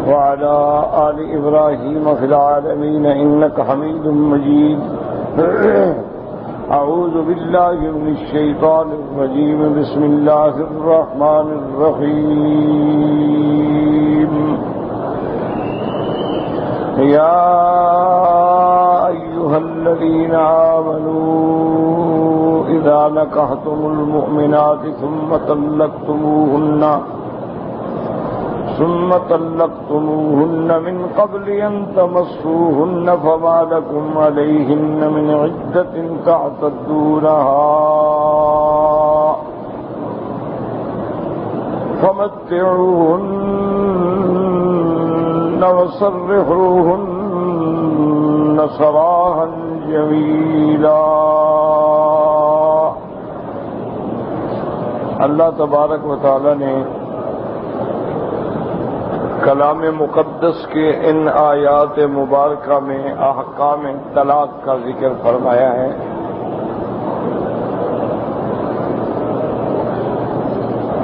وعلى آل إبراهيم في العالمين إنك حميد مجيد. أعوذ بالله من الشيطان الرجيم. بسم الله الرحمن الرحيم. يا أيها الذين آمنوا إذا نكحتم المؤمنات ثم طلقتموهن من قبل أن تمسوهن فما لكم عليهن من عدة تعتدونها فمتعوهن وسرحوهن سراحا جميلا. اللہ تبارک و تعالی نے کلام مقدس کے ان آیات مبارکہ میں احکام طلاق کا ذکر فرمایا ہے.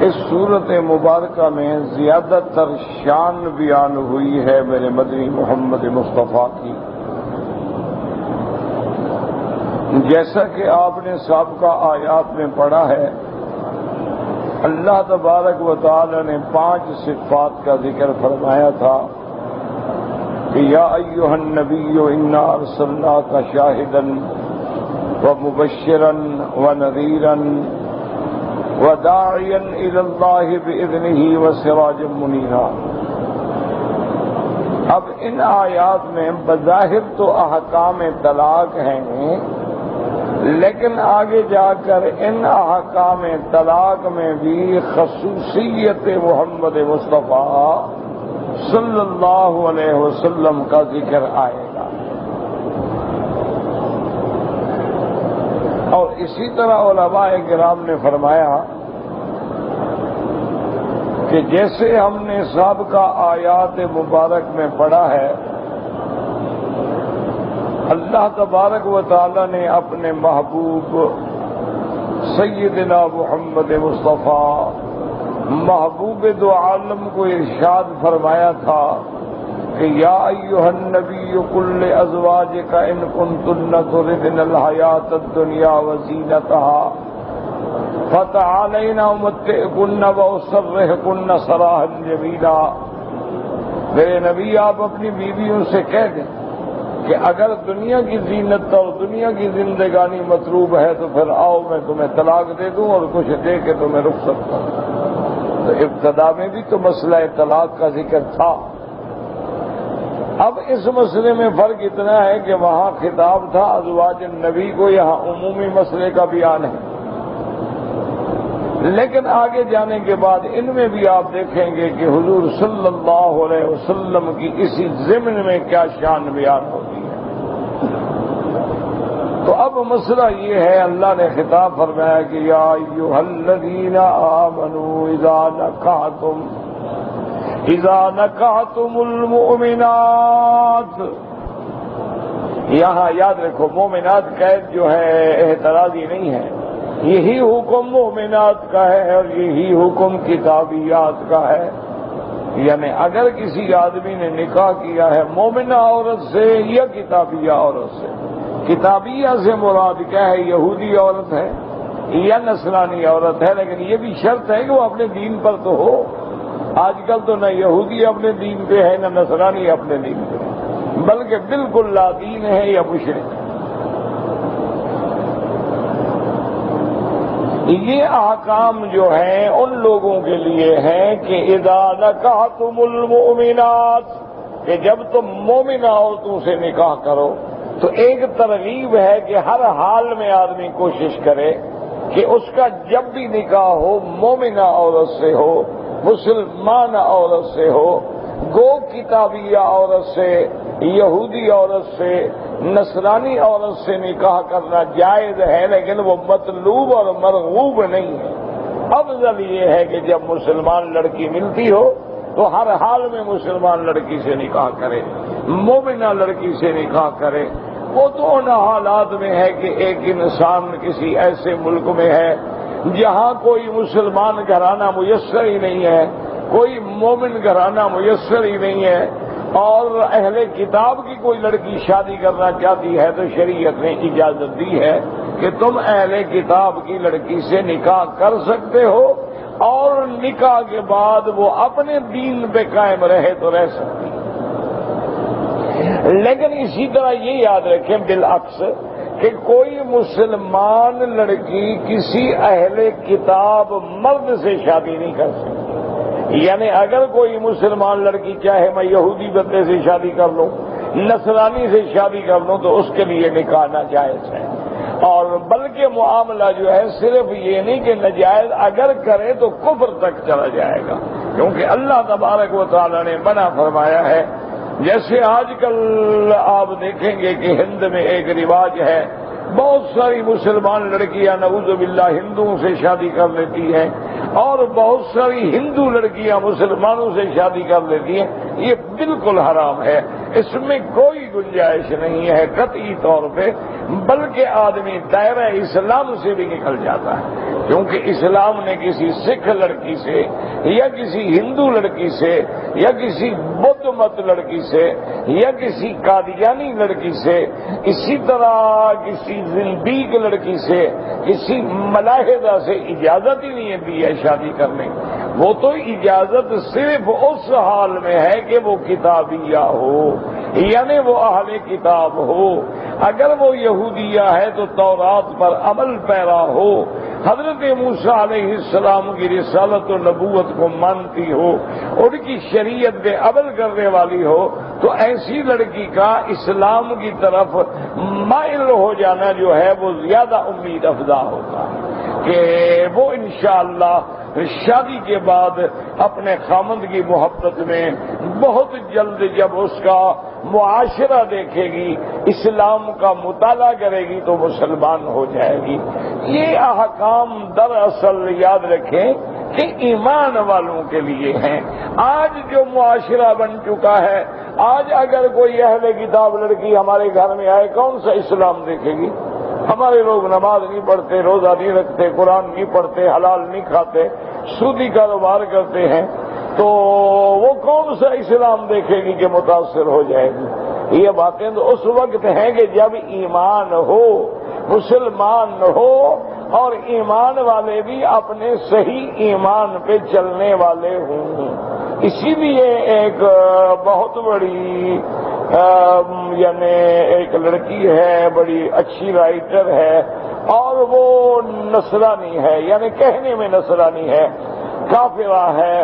اس صورت مبارکہ میں زیادہ تر شان بیان ہوئی ہے میرے مدنی محمد مصطفیٰ کی. جیسا کہ آپ نے سابقہ آیات میں پڑھا ہے، اللہ تبارک و تعالی نے 5 صفات کا ذکر فرمایا تھا کہ یا ایھا النبی انا ارسلناک شاہدا ومبشرا ونذیرا وداعیا الی اللہ باذنہ وسراجا منیرا. اب ان آیات میں بظاہر تو احکام طلاق ہیں، لیکن آگے جا کر ان احکام طلاق میں بھی خصوصیت محمد مصطفیٰ صلی اللہ علیہ وسلم کا ذکر آئے گا. اور اسی طرح علماء کرام نے فرمایا کہ جیسے ہم نے سابقہ آیات مبارک میں پڑھا ہے، اللہ تبارک و تعالی نے اپنے محبوب سیدنا محمد مصطفیٰ محبوب دو عالم کو ارشاد فرمایا تھا کہ یا ایھا النبی قل لازواجک ان کنتن تردن الحیاۃ الدنیا وزینتها فتعالین امتعکن واسرحکن سراحا جمیلا. میرے نبی آپ اپنی بیویوں سے کہہ دیں کہ اگر دنیا کی زینت اور دنیا کی زندگانی مطلوب ہے تو پھر آؤ میں تمہیں طلاق دے دوں اور کچھ دے کے تمہیں رخصت کروں. تو ابتدا میں بھی تو مسئلہ طلاق کا ذکر تھا. اب اس مسئلے میں فرق اتنا ہے کہ وہاں خطاب تھا ازواج النبی کو، یہاں عمومی مسئلے کا بیان ہے. لیکن آگے جانے کے بعد ان میں بھی آپ دیکھیں گے کہ حضور صلی اللہ علیہ وسلم کی اسی ضمن میں کیا شان بیان ہوتی ہے. تو اب مسئلہ یہ ہے، اللہ نے خطاب فرمایا کہ یا ایھا الذین آمنوا اذا نکحتم المؤمنات. یہاں یاد رکھو مومنات قید جو ہے اعتراضی نہیں ہے، یہی حکم مومنات کا ہے اور یہی حکم کتابیات کا ہے. یعنی اگر کسی آدمی نے نکاح کیا ہے مومنہ عورت سے یا کتابیہ عورت سے، کتابیہ سے مراد کیا ہے؟ یہودی عورت ہے یا نصرانی عورت ہے، لیکن یہ بھی شرط ہے کہ وہ اپنے دین پر تو ہو. آج کل تو نہ یہودی اپنے دین پہ ہے نہ نصرانی اپنے دین پہ ہے، بلکہ بالکل لا دین ہے یا مشرک. یہ احکام جو ہیں ان لوگوں کے لیے ہیں کہ اذا نکحتم المؤمنات، کہ جب تم مومنہ عورتوں سے نکاح کرو تو ایک ترغیب ہے کہ ہر حال میں آدمی کوشش کرے کہ اس کا جب بھی نکاح ہو مومنہ عورت سے ہو، مسلمان عورت سے ہو. گو کتابیہ عورت سے، یہودی عورت سے، نصرانی عورت سے نکاح کرنا جائز ہے، لیکن وہ مطلوب اور مرغوب نہیں ہے. افضل یہ ہے کہ جب مسلمان لڑکی ملتی ہو تو ہر حال میں مسلمان لڑکی سے نکاح کرے، مومنہ لڑکی سے نکاح کرے. وہ تو ان حالات میں ہے کہ ایک انسان کسی ایسے ملک میں ہے جہاں کوئی مسلمان گھرانہ میسر ہی نہیں ہے، کوئی مومن گھرانہ میسر ہی نہیں ہے اور اہل کتاب کی کوئی لڑکی شادی کرنا چاہتی ہے تو شریعت نے اجازت دی ہے کہ تم اہل کتاب کی لڑکی سے نکاح کر سکتے ہو اور نکاح کے بعد وہ اپنے دین پہ قائم رہے تو رہ سکتی ہے۔ لیکن اسی طرح یہ یاد رکھیں بالعکس کہ کوئی مسلمان لڑکی کسی اہل کتاب مرد سے شادی نہیں کر سکتی۔ یعنی اگر کوئی مسلمان لڑکی چاہے میں یہودی بندے سے شادی کر لوں، نصرانی سے شادی کر لوں تو اس کے لیے نکاح ناجائز ہے، اور بلکہ معاملہ جو ہے صرف یہ نہیں کہ ناجائز، اگر کرے تو کفر تک چلا جائے گا، کیونکہ اللہ تبارک و تعالی نے منع فرمایا ہے۔ جیسے آج کل آپ دیکھیں گے کہ ہند میں ایک رواج ہے، بہت ساری مسلمان لڑکیاں نعوذ باللہ ہندوؤں سے شادی کر لیتی ہیں اور بہت ساری ہندو لڑکیاں مسلمانوں سے شادی کر لیتی ہیں۔ یہ بالکل حرام ہے، اس میں کوئی گنجائش نہیں ہے قطعی طور پہ، بلکہ آدمی دائرہ اسلام سے بھی نکل جاتا ہے، کیونکہ اسلام نے کسی سکھ لڑکی سے یا کسی ہندو لڑکی سے یا کسی بدھ مت لڑکی سے یا کسی قادیانی لڑکی سے، اسی طرح کسی زندیق لڑکی سے، کسی ملاحدہ سے اجازت ہی نہیں دی ہے شادی کرنے۔ وہ تو اجازت صرف اس حال میں ہے کہ وہ کتابیہ ہو، یعنی وہ اہل کتاب ہو۔ اگر وہ یہودیہ ہے تو تورات پر عمل پیرا ہو، حضرت موسیٰ علیہ السلام کی رسالت و نبوت کو مانتی ہو، ان کی شریعت پہ عمل کرنے والی ہو، تو ایسی لڑکی کا اسلام کی طرف مائل ہو جانا جو ہے وہ زیادہ امید افزا ہوتا ہے کہ وہ انشاءاللہ شادی کے بعد اپنے خامند کی محبت میں بہت جلد جب اس کا معاشرہ دیکھے گی، اسلام کا مطالعہ کرے گی تو مسلمان ہو جائے گی۔ یہ احکام دراصل یاد رکھیں کہ ایمان والوں کے لیے ہیں۔ آج جو معاشرہ بن چکا ہے، آج اگر کوئی اہل کتاب لڑکی ہمارے گھر میں آئے، کون سا اسلام دیکھے گی؟ ہمارے لوگ نماز نہیں پڑھتے، روزہ نہیں رکھتے، قرآن نہیں پڑھتے، حلال نہیں کھاتے، سودی کاروبار کرتے ہیں، تو وہ کون سا اسلام دیکھے گی کہ متاثر ہو جائے گی؟ یہ باتیں تو اس وقت ہیں کہ جب ایمان ہو، مسلمان ہو، اور ایمان والے بھی اپنے صحیح ایمان پہ چلنے والے ہوں۔ اسی لیے ایک بہت بڑی یعنی ایک لڑکی ہے، بڑی اچھی رائٹر ہے، اور وہ نصرانی ہے، یعنی کہنے میں نصرانی ہے، کافرہ ہے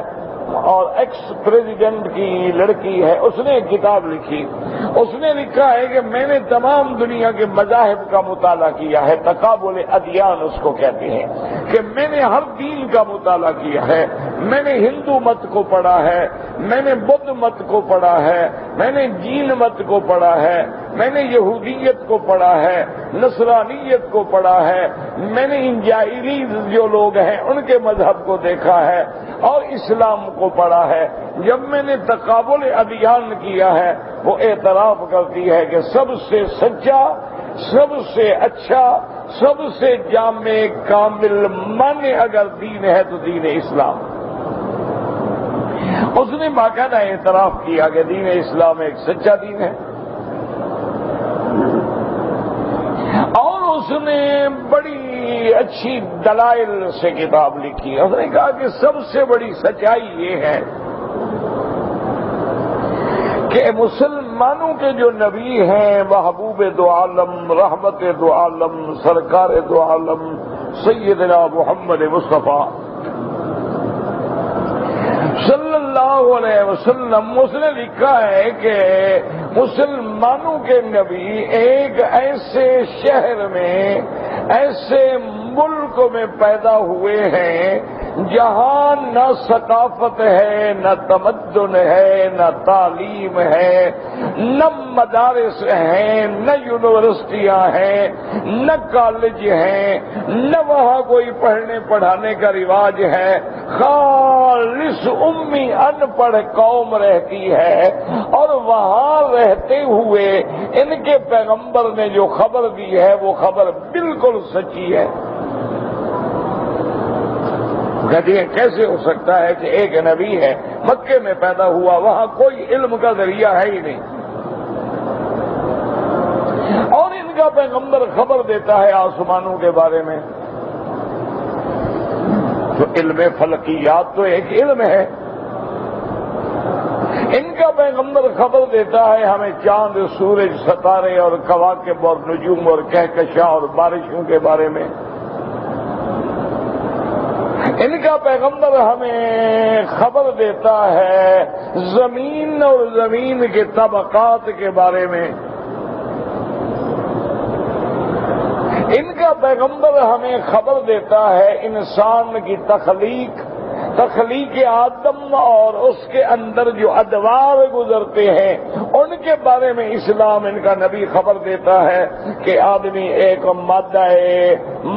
اور ایکس پریزیڈنٹ کی لڑکی ہے۔ اس نے ایک کتاب لکھی، اس نے لکھا ہے کہ میں نے تمام دنیا کے مذاہب کا مطالعہ کیا ہے، تقابل ادیان اس کو کہتے ہیں، کہ میں نے ہر دین کا مطالعہ کیا ہے، میں نے ہندو مت کو پڑھا ہے، میں نے بدھ مت کو پڑھا ہے، میں نے جین مت کو پڑھا ہے، میں نے یہودیت کو پڑھا ہے، نصرانیت کو پڑھا ہے، میں نے انجائلی جو لوگ ہیں ان کے مذہب کو دیکھا ہے اور اسلام کو پڑھا ہے۔ جب میں نے تقابل ادیان کیا ہے، وہ اعتراف کرتی ہے کہ سب سے سچا، سب سے اچھا، سب سے جامع کامل معنی اگر دین ہے تو دین اسلام۔ اس نے باقاعدہ اعتراف کیا کہ دین اسلام ایک سچا دین ہے، اور اس نے بڑی اچھی دلائل سے کتاب لکھی۔ اس نے کہا کہ سب سے بڑی سچائی یہ ہے کہ مسلمانوں کے جو نبی ہیں، محبوب دو عالم، رحمت دو عالم، سرکار دو عالم سیدنا محمد مصطفیٰ صلی اللہ علیہ وسلم، اس نے لکھا ہے کہ مسلمانوں کے نبی ایک ایسے شہر میں، ایسے ملک میں پیدا ہوئے ہیں جہاں نہ ثقافت ہے، نہ تمدن ہے، نہ تعلیم ہے، نہ مدارس ہیں، نہ یونیورسٹیاں ہیں، نہ کالج ہیں، نہ وہاں کوئی پڑھنے پڑھانے کا رواج ہے، خالص امی ان پڑھ قوم رہتی ہے، اور وہاں رہتے ہوئے ان کے پیغمبر نے جو خبر دی ہے وہ خبر بالکل سچی ہے۔ کہتی ہیں کیسے ہو سکتا ہے کہ ایک نبی ہے مکے میں پیدا ہوا، وہاں کوئی علم کا ذریعہ ہے ہی نہیں، اور ان کا پیغمبر خبر دیتا ہے آسمانوں کے بارے میں؟ تو علم فلکیات تو ایک علم ہے، ان کا پیغمبر خبر دیتا ہے ہمیں چاند، سورج، ستارے اور کواکب اور نجوم اور کہکشاں اور بارشوں کے بارے میں۔ ان کا پیغمبر ہمیں خبر دیتا ہے زمین اور زمین کے طبقات کے بارے میں۔ ان کا پیغمبر ہمیں خبر دیتا ہے انسان کی تخلیق آدم اور اس کے اندر جو ادوار گزرتے ہیں ان کے بارے میں اسلام ان کا نبی خبر دیتا ہے کہ آدمی ایک مادہ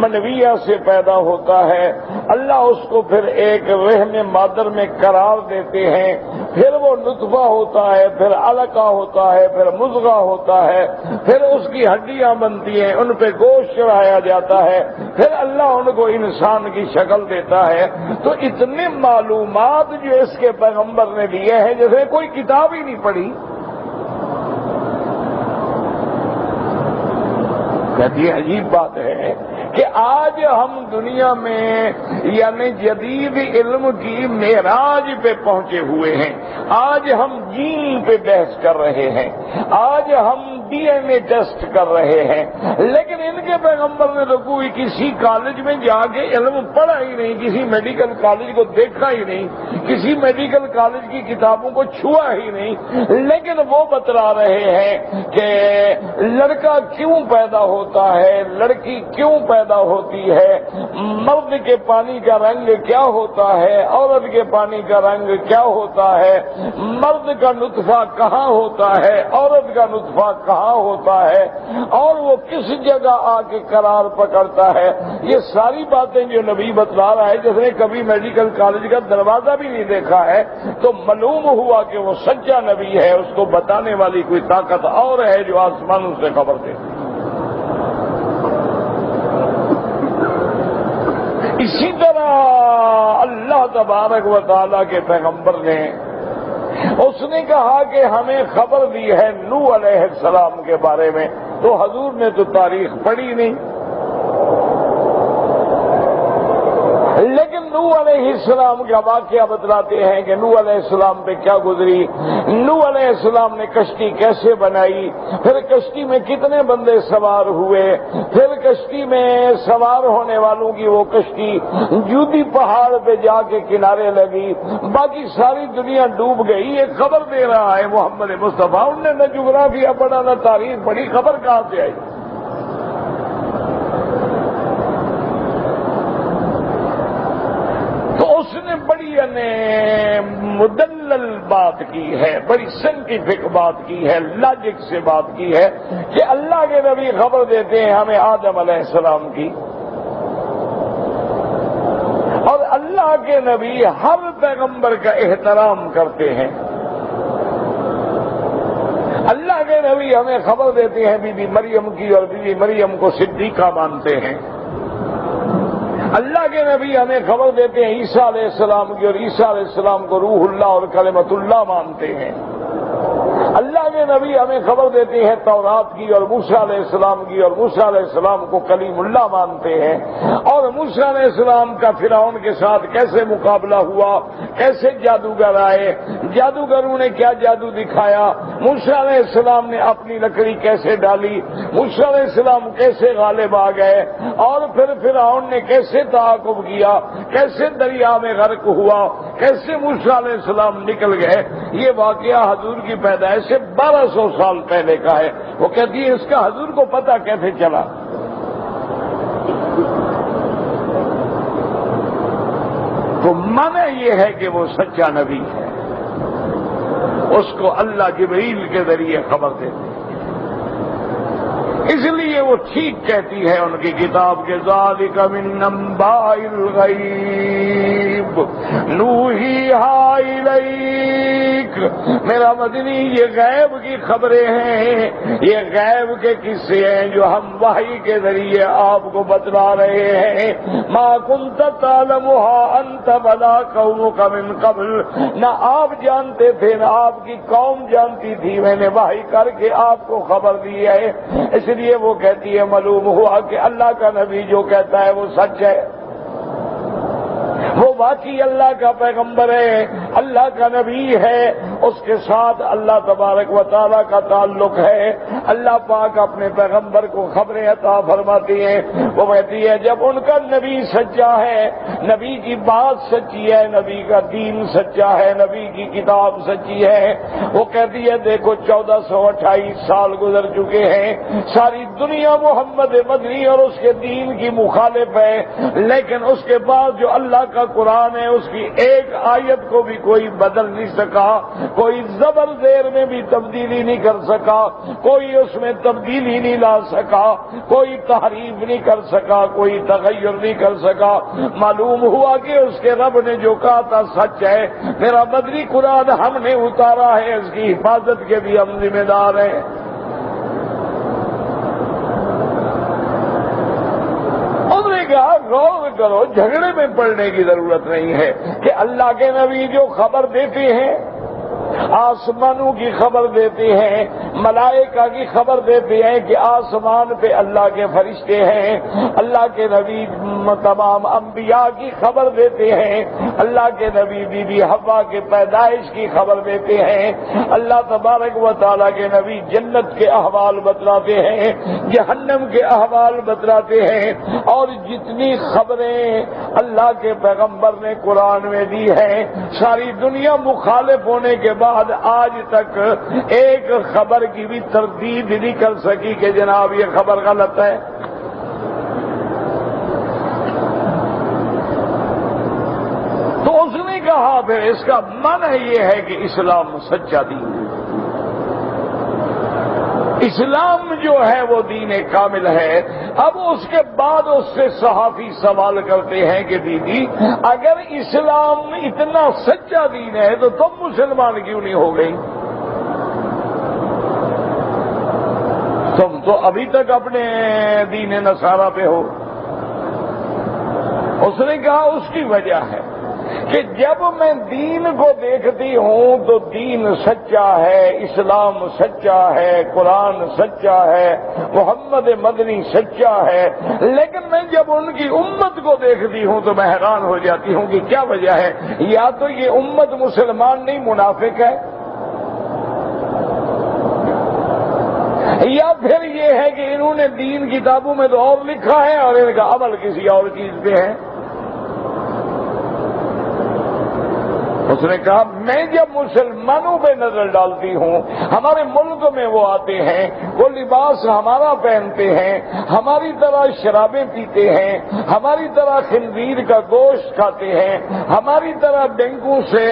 منویہ سے پیدا ہوتا ہے، اللہ اس کو پھر ایک رحم مادر میں قرار دیتے ہیں، پھر وہ نطفہ ہوتا ہے، پھر علقہ ہوتا ہے، پھر مضغہ ہوتا ہے، پھر اس کی ہڈیاں بنتی ہیں، ان پہ گوشت چڑھایا جاتا ہے، پھر اللہ ان کو انسان کی شکل دیتا ہے۔ تو اتنے معلومات جو اس کے پیغمبر نے دیے ہیں جیسے کوئی کتاب ہی نہیں پڑھی۔ کہتی عجیب بات ہے کہ آج ہم دنیا میں یعنی جدید علم کی معراج پہ پہنچے ہوئے ہیں، آج ہم جین پہ بحث کر رہے ہیں، آج ہم ڈی این اے ٹیسٹ کر رہے ہیں، لیکن ان کے پیغمبر نے تو کوئی کسی کالج میں جا کے علم پڑھا ہی نہیں، کسی میڈیکل کالج کو دیکھا ہی نہیں، کسی میڈیکل کالج کی کتابوں کو چھوا ہی نہیں، لیکن وہ بتلا رہے ہیں کہ لڑکا کیوں پیدا ہوتا ہے، لڑکی کیوں پیدا ہوتی ہے، مرد کے پانی کا رنگ کیا ہوتا ہے، عورت کے پانی کا رنگ کیا ہوتا ہے، مرد کا نطفہ کہاں ہوتا ہے، عورت کا نطفہ کہاں ہوتا ہے، اور وہ کس جگہ آ کے قرار پکڑتا ہے، یہ ساری باتیں جو نبی بتلا رہا ہے، جس نے کبھی میڈیکل کالج کا دروازہ بھی نہیں دیکھا ہے، تو معلوم ہوا کہ وہ سچا نبی ہے، اس کو بتانے والی کوئی طاقت اور ہے جو آسمانوں سے خبر دے۔ اسی طرح اللہ تبارک و تعالیٰ کے پیغمبر نے اس نے کہا کہ ہمیں خبر دی ہے نوح علیہ السلام کے بارے میں، تو حضور نے تو تاریخ پڑھی نہیں، لیکن نوح علیہ السلام کا واقعہ بتلاتے ہیں کہ نوح علیہ السلام پہ کیا گزری، نوح علیہ السلام نے کشتی کیسے بنائی، پھر کشتی میں کتنے بندے سوار ہوئے، پھر کشتی میں سوار ہونے والوں کی وہ کشتی جودی پہاڑ پہ جا کے کنارے لگی، باقی ساری دنیا ڈوب گئی۔ یہ خبر دے رہا ہے محمد مصطفیٰ، انہوں نے نہ جغرافیہ پڑھا نہ تاریخ پڑھی، خبر کہاں سے آئی؟ اس نے بڑی مدلل بات کی ہے، بڑی سائنٹیفک بات کی ہے، لاجک سے بات کی ہے کہ اللہ کے نبی خبر دیتے ہیں ہمیں آدم علیہ السلام کی، اور اللہ کے نبی ہر پیغمبر کا احترام کرتے ہیں۔ اللہ کے نبی ہمیں خبر دیتے ہیں بی بی مریم کی، اور بی بی مریم کو صدیقہ مانتے ہیں۔ اللہ کے نبی ہمیں خبر دیتے ہیں عیسیٰ علیہ السلام کی، اور عیسیٰ علیہ السلام کو روح اللہ اور کلمۃ اللہ مانتے ہیں۔ اللہ کے نبی ہمیں خبر دیتے ہیں تورات کی اور موسیٰ علیہ السلام کی، اور موسیٰ علیہ السلام کو کلیم اللہ مانتے ہیں، اور موسیٰ علیہ السلام کا فرعون کے ساتھ کیسے مقابلہ ہوا، کیسے جادوگر آئے، جادوگروں نے کیا جادو دکھایا، موسیٰ علیہ السلام نے اپنی لکڑی کیسے ڈالی، موسیٰ علیہ السلام کیسے غالب آ گئے، اور پھر فرعون نے کیسے تعاقب کیا، کیسے دریا میں غرق ہوا، کیسے موسیٰ علیہ السلام نکل گئے۔ یہ واقعہ حضور کی پیدائش سے 1200 سال پہلے کا ہے۔ وہ کہتی ہے اس کا حضور کو پتہ کیسے چلا؟ تو معنی یہ ہے کہ وہ سچا نبی ہے، اس کو اللہ جبریل کے ذریعے خبر دیتے ہیں، اس لیے وہ ٹھیک کہتی ہے ان کی کتاب کے ذالک من انباء الغیب، غیب نوحیہا الیک، میرا مدنی یہ غیب کی خبریں ہیں، یہ غیب کے قصے ہیں جو ہم وحی کے ذریعے آپ کو بتلا رہے ہیں۔ ما کنت تعلمھا انت ولا قومک من قبل، نہ آپ جانتے تھے نہ آپ کی قوم جانتی تھی، میں نے وحی کر کے آپ کو خبر دی ہے۔ اس لیے وہ کہتی ہے معلوم ہوا کہ اللہ کا نبی جو کہتا ہے وہ سچ ہے، وہ واقعی اللہ کا پیغمبر ہے، اللہ کا نبی ہے، اس کے ساتھ اللہ تبارک و تعالیٰ کا تعلق ہے۔ اللہ پاک اپنے پیغمبر کو خبریں عطا فرماتی ہیں، وہ کہتی ہے جب ان کا نبی سچا ہے، نبی کی بات سچی ہے، نبی کا دین سچا ہے، نبی کی کتاب سچی ہے، وہ کہتی ہے دیکھو 1428 سال گزر چکے ہیں، ساری دنیا محمد مدنی اور اس کے دین کی مخالف ہے، لیکن اس کے بعد جو اللہ کا قرآن ہے اس کی ایک آیت کو بھی کوئی بدل نہیں سکا، کوئی زبر زیر میں بھی تبدیلی نہیں کر سکا، کوئی اس میں تبدیلی نہیں لا سکا، کوئی تحریف نہیں کر سکا، کوئی تغیر نہیں کر سکا۔ معلوم ہوا کہ اس کے رب نے جو کہا تھا سچ ہے۔ میرا مدنی قرآن ہم نے اتارا ہے، اس کی حفاظت کے بھی ہم ذمہ دار ہیں۔ غور کرو، جھگڑے میں پڑنے کی ضرورت نہیں ہے کہ اللہ کے نبی جو خبر دیتے ہیں، آسمانوں کی خبر دیتے ہیں، ملائکہ کی خبر دیتے ہیں کہ آسمان پہ اللہ کے فرشتے ہیں، اللہ کے نبی تمام انبیاء کی خبر دیتے ہیں، اللہ کے نبی بی بی حوا کے پیدائش کی خبر دیتے ہیں، اللہ تبارک و تعالیٰ کے نبی جنت کے احوال بتلاتے ہیں، جہنم کے احوال بتلاتے ہیں، اور جتنی خبریں اللہ کے پیغمبر نے قرآن میں دی ہیں، ساری دنیا مخالف ہونے کے بعد آج تک ایک خبر کی بھی تردید نہیں کر سکی کہ جناب یہ خبر غلط ہے۔ تو اس نے کہا پھر اس کا معنی یہ ہے کہ اسلام سچا دین ہے، اسلام جو ہے وہ دین کامل ہے۔ اب اس کے بعد اس سے صحافی سوال کرتے ہیں کہ دیدی اگر اسلام اتنا سچا دین ہے تو تم مسلمان کیوں نہیں ہو گئی؟ تم تو ابھی تک اپنے دین نصارہ پہ ہو۔ اس نے کہا اس کی وجہ ہے کہ جب میں دین کو دیکھتی ہوں تو دین سچا ہے، اسلام سچا ہے، قرآن سچا ہے، محمد مدنی سچا ہے، لیکن میں جب ان کی امت کو دیکھتی ہوں تو میں حیران ہو جاتی ہوں کہ کیا وجہ ہے۔ یا تو یہ امت مسلمان نہیں منافق ہے، یا پھر یہ ہے کہ انہوں نے دین کتابوں میں تو اور لکھا ہے اور ان کا عمل کسی اور چیز پہ ہے۔ اس نے کہا میں جب مسلمانوں پہ نظر ڈالتی ہوں، ہمارے ملک میں وہ آتے ہیں، وہ لباس ہمارا پہنتے ہیں، ہماری طرح شرابیں پیتے ہیں، ہماری طرح خنزیر کا گوشت کھاتے ہیں، ہماری طرح بینکوں سے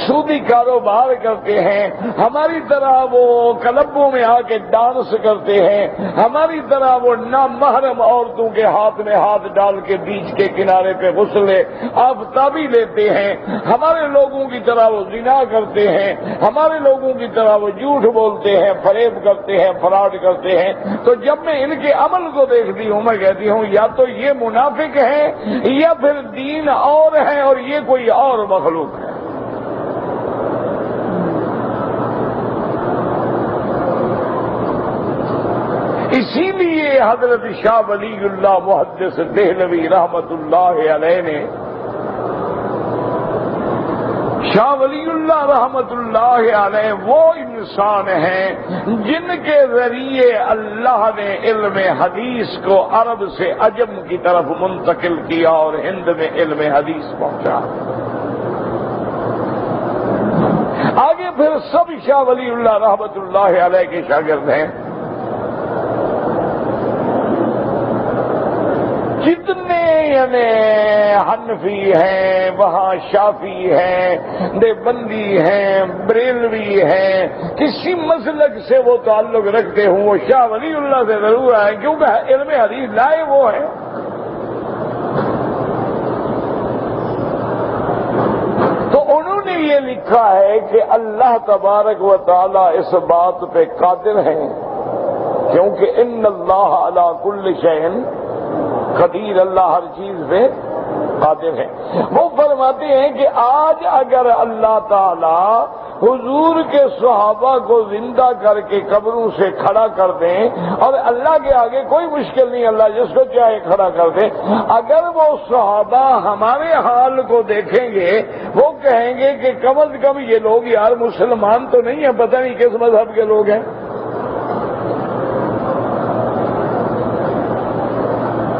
سودی کاروبار کرتے ہیں، ہماری طرح وہ کلبوں میں آ کے ڈانس کرتے ہیں، ہماری طرح وہ نامحرم عورتوں کے ہاتھ میں ہاتھ ڈال کے بیچ کے کنارے پہ غسل آفتابی لیتے ہیں، ہمارے لوگوں کی طرح وہ زنا کرتے ہیں، ہمارے لوگوں کی طرح وہ جھوٹ بولتے ہیں، فریب کرتے ہیں، فراڈ کرتے ہیں۔ تو جب میں ان کے عمل کو دیکھتی ہوں میں کہتی ہوں یا تو یہ منافق ہیں یا پھر دین اور ہے اور یہ کوئی اور مخلوق ہے۔ اسی لیے حضرت شاہ ولی اللہ محدث دہلوی رحمت اللہ علیہ نے، شاہ ولی اللہ رحمت اللہ علیہ وہ انسان ہیں جن کے ذریعے اللہ نے علم حدیث کو عرب سے عجم کی طرف منتقل کیا اور ہند میں علم حدیث پہنچا۔ آگے پھر سب شاہ ولی اللہ رحمت اللہ علیہ کے شاگرد ہیں، جتنے یعنی حنفی ہیں، وہاں شافعی ہیں، دیوبندی ہیں، بریلوی ہیں، کسی مسلک سے وہ تعلق رکھتے ہوں وہ شاہ ولی اللہ سے ضرور آئے، کیونکہ علم حدیث لائے وہ ہیں۔ لکھا ہے کہ اللہ تبارک و تعالی اس بات پہ قادر ہیں، کیونکہ ان اللہ علی کل شیء قدیر، اللہ ہر چیز پہ قادر ہے۔ وہ فرماتے ہیں کہ آج اگر اللہ تعالی حضور کے صحابہ کو زندہ کر کے قبروں سے کھڑا کر دیں، اور اللہ کے آگے کوئی مشکل نہیں، اللہ جس کو چاہے کھڑا کر دے، اگر وہ صحابہ ہمارے حال کو دیکھیں گے وہ کہیں گے کہ کم از کم یہ لوگ یار مسلمان تو نہیں ہیں، پتہ نہیں کس مذہب کے لوگ ہیں۔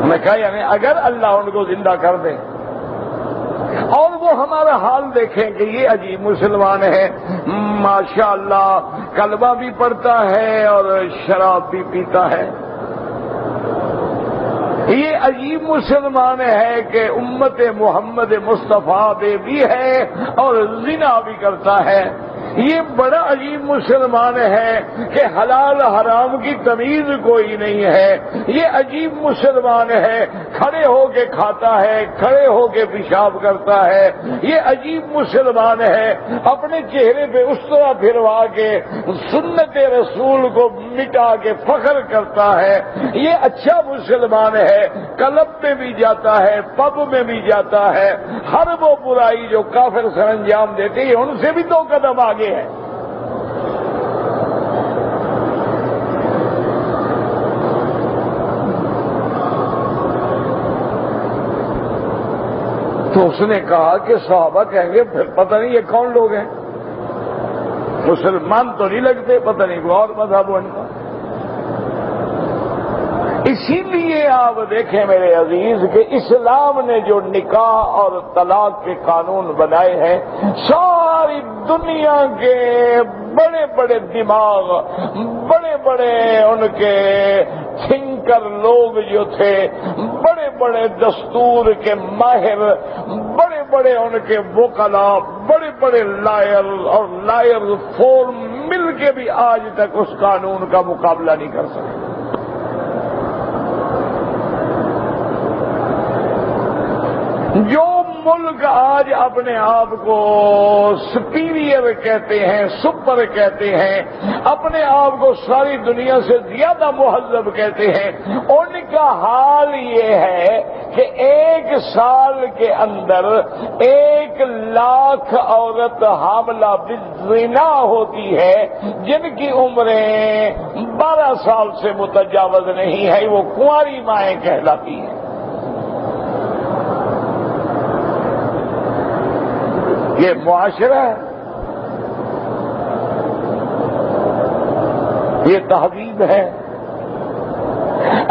میں کہا یعنی اگر اللہ ان کو زندہ کر دے اور وہ ہمارا حال دیکھیں کہ یہ عجیب مسلمان ہے، ماشاءاللہ کلمہ بھی پڑھتا ہے اور شراب بھی پیتا ہے، یہ عجیب مسلمان ہے کہ امت محمد مصطفیٰ پہ بھی ہے اور زنا بھی کرتا ہے، یہ بڑا عجیب مسلمان ہے کہ حلال حرام کی تمیز کوئی نہیں ہے، یہ عجیب مسلمان ہے کھڑے ہو کے کھاتا ہے، کھڑے ہو کے پیشاب کرتا ہے، یہ عجیب مسلمان ہے اپنے چہرے پہ اس طرح پھروا کے سنت رسول کو مٹا کے فخر کرتا ہے، یہ اچھا مسلمان ہے، کلب میں بھی جاتا ہے، پب میں بھی جاتا ہے، ہر وہ برائی جو کافر سر انجام دیتے ہیں ان سے بھی 2 قدم آگے ہے۔ تو اس نے کہا کہ صحابہ کہیں گے پھر پتہ نہیں یہ کون لوگ ہیں، مسلمان تو نہیں لگتے، پتہ نہیں کوئی اور مذہب ان کا۔ اسی لیے آپ دیکھیں میرے عزیز کہ اسلام نے جو نکاح اور طلاق کے قانون بنائے ہیں، ساری دنیا کے بڑے بڑے دماغ، بڑے بڑے ان کے تھنکر لوگ جو تھے، بڑے بڑے دستور کے ماہر، بڑے بڑے ان کے وکلاء، بڑے بڑے لائر اور لائر فورم مل کے بھی آج تک اس قانون کا مقابلہ نہیں کر سکے۔ جو ملک آج اپنے آپ کو سپیریئر کہتے ہیں، سپر کہتے ہیں، اپنے آپ کو ساری دنیا سے زیادہ مہذب کہتے ہیں، ان کا حال یہ ہے کہ 1 سال کے اندر 1 لاکھ عورت حاملہ بالزنا ہوتی ہے جن کی عمریں 12 سال سے متجاوز نہیں ہے، وہ کنواری مائیں کہلاتی ہیں۔ یہ معاشرہ ہے، یہ تہذیب ہے۔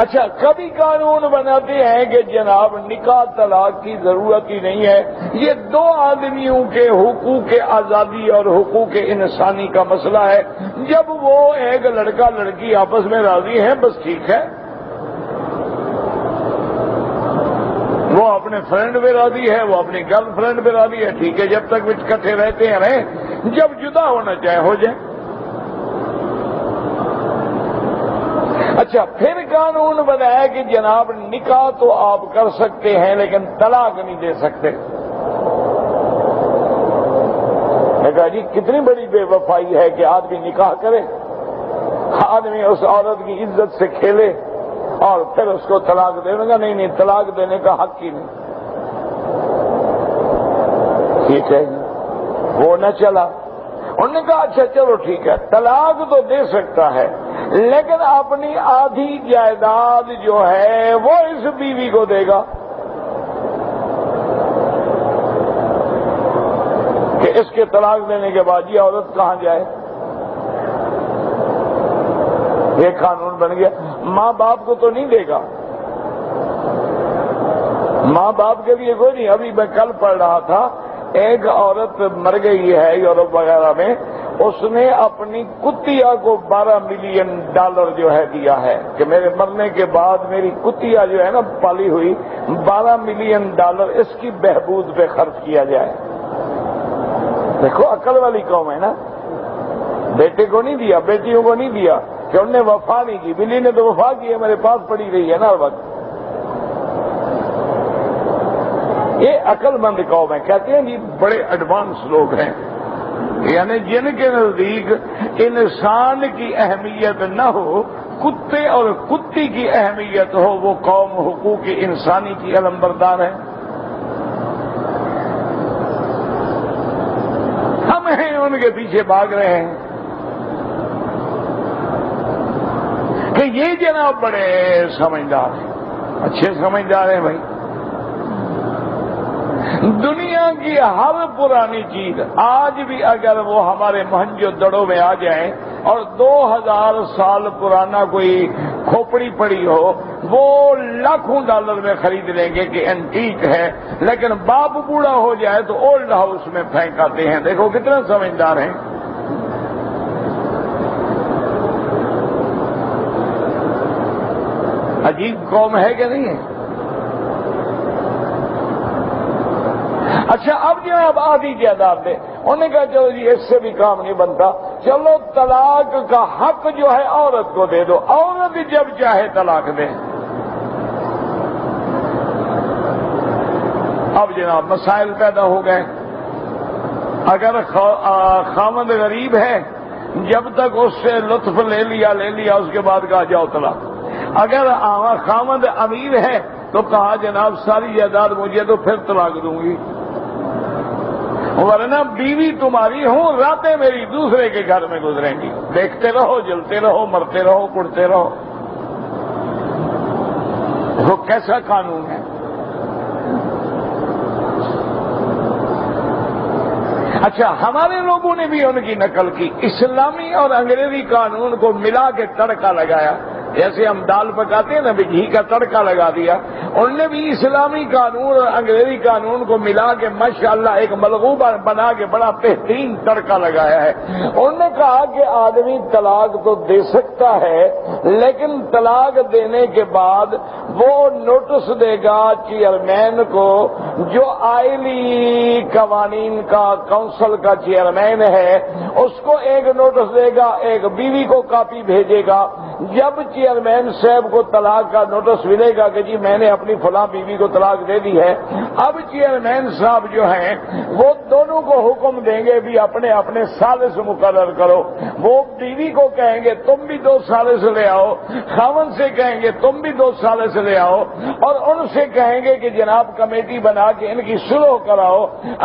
اچھا کبھی قانون بناتے ہیں کہ جناب نکاح طلاق کی ضرورت ہی نہیں ہے، یہ 2 آدمیوں کے حقوق آزادی اور حقوق انسانی کا مسئلہ ہے، جب وہ ایک لڑکا لڑکی آپس میں راضی ہیں بس ٹھیک ہے، وہ اپنے فرینڈ پہ راضی ہے، وہ اپنی گرل فرینڈ پہ راضی ہے، ٹھیک ہے، جب تک وہ اکٹھے رہتے ہیں رہیں، جب جدا ہونا چاہے ہو جائیں۔ اچھا پھر قانون بنایا کہ جناب نکاح تو آپ کر سکتے ہیں لیکن طلاق نہیں دے سکتے۔ میں کہا جی کتنی بڑی بے وفائی ہے کہ آدمی نکاح کرے، آدمی اس عورت کی عزت سے کھیلے اور پھر اس کو طلاق دینے کا نہیں، طلاق دینے کا حق ہی نہیں۔ ٹھیک ہے وہ نہ چلا، انہوں نے کہا اچھا چلو ٹھیک ہے طلاق تو دے سکتا ہے لیکن اپنی آدھی جائیداد جو ہے وہ اس بیوی کو دے گا، کہ اس کے طلاق دینے کے بعد یہ عورت کہاں جائے۔ یہ قانون بن گیا۔ ماں باپ کو تو نہیں دے گا، ماں باپ کے لیے کوئی نہیں۔ ابھی میں کل پڑھ رہا تھا ایک عورت مر گئی ہے یورپ وغیرہ میں، اس نے اپنی کتیا کو $12 ملین جو ہے دیا ہے کہ میرے مرنے کے بعد میری کتیا جو ہے نا پالی ہوئی $12 ملین اس کی بہبود پہ خرچ کیا جائے۔ دیکھو عقل والی قوم ہے نا، بیٹے کو نہیں دیا، بیٹیوں کو نہیں دیا کہ انہوں نے وفا نہیں کی، بلی نے تو وفا کی ہے، میرے پاس پڑی رہی ہے نا ہر وقت۔ یہ عقل مند قوم ہے، کہتے ہیں جی بڑے ایڈوانس لوگ ہیں، یعنی جن کے نزدیک انسان کی اہمیت نہ ہو، کتے اور کتی کی اہمیت ہو، وہ قوم حقوق انسانی کی علمبردار ہے۔ ہم ہیں ان کے پیچھے بھاگ رہے ہیں کہ یہ جناب بڑے سمجھدار ہیں، اچھے سمجھدار ہیں بھائی۔ دنیا کی ہر پرانی چیز آج بھی اگر وہ ہمارے مہنجو دڑوں میں آ جائیں اور 2000 سال پرانا کوئی کھوپڑی پڑی ہو، وہ لاکھوں ڈالر میں خرید لیں گے کہ اینٹیک ہے، لیکن باپ بوڑھا ہو جائے تو اولڈ ہاؤس میں پھینکاتے ہیں۔ دیکھو کتنا سمجھدار ہیں۔ عجیب قوم ہے کہ نہیں ہے؟ اچھا اب جناب آدھی جائیداد دے، انہوں نے کہا چلو جی اس سے بھی کام نہیں بنتا، چلو طلاق کا حق جو ہے عورت کو دے دو، عورت جب چاہے طلاق دے۔ اب جناب مسائل پیدا ہو گئے۔ اگر خامند غریب ہے، جب تک اس سے لطف لے لیا اس کے بعد کہا جاؤ طلاق۔ اگر خامند امیر ہے تو کہا جناب ساری جائیداد مجھے تو پھر طلاق دوں گی، ورنہ بیوی تمہاری ہوں، راتیں میری دوسرے کے گھر میں گزریں گی۔ دیکھتے رہو، جلتے رہو، مرتے رہو، کٹتے رہو۔ وہ کیسا قانون ہے؟ اچھا ہمارے لوگوں نے بھی ان کی نقل کی، اسلامی اور انگریزی قانون کو ملا کے تڑکا لگایا، جیسے ہم دال پکاتے ہیں نا، گھی کا تڑکا لگا دیا۔ انہوں نے بھی اسلامی قانون اور انگریزی قانون کو ملا کے ماشاءاللہ ایک ملغوبہ بنا کے بڑا بہترین تڑکا لگایا ہے۔ انہوں نے کہا کہ آدمی طلاق تو دے سکتا ہے، لیکن طلاق دینے کے بعد وہ نوٹس دے گا چیئرمین کو، جو آئلی قوانین کا کونسل کا چیئرمین ہے، اس کو ایک نوٹس دے گا، ایک بیوی کو کاپی بھیجے گا۔ جب چیئرمین صاحب کو طلاق کا نوٹس ملے گا کہ جی میں نے اپنی فلاں بیوی کو طلاق دے دی ہے، اب چیئرمین صاحب جو ہیں وہ دونوں کو حکم دیں گے بھی اپنے اپنے ثالث مقرر کرو۔ وہ بیوی کو کہیں گے تم بھی 2 ثالث لے آؤ، خاوند سے کہیں گے تم بھی 2 ثالث لے آؤ، اور ان سے کہیں گے کہ جناب کمیٹی بنا کے ان کی سلو کراؤ۔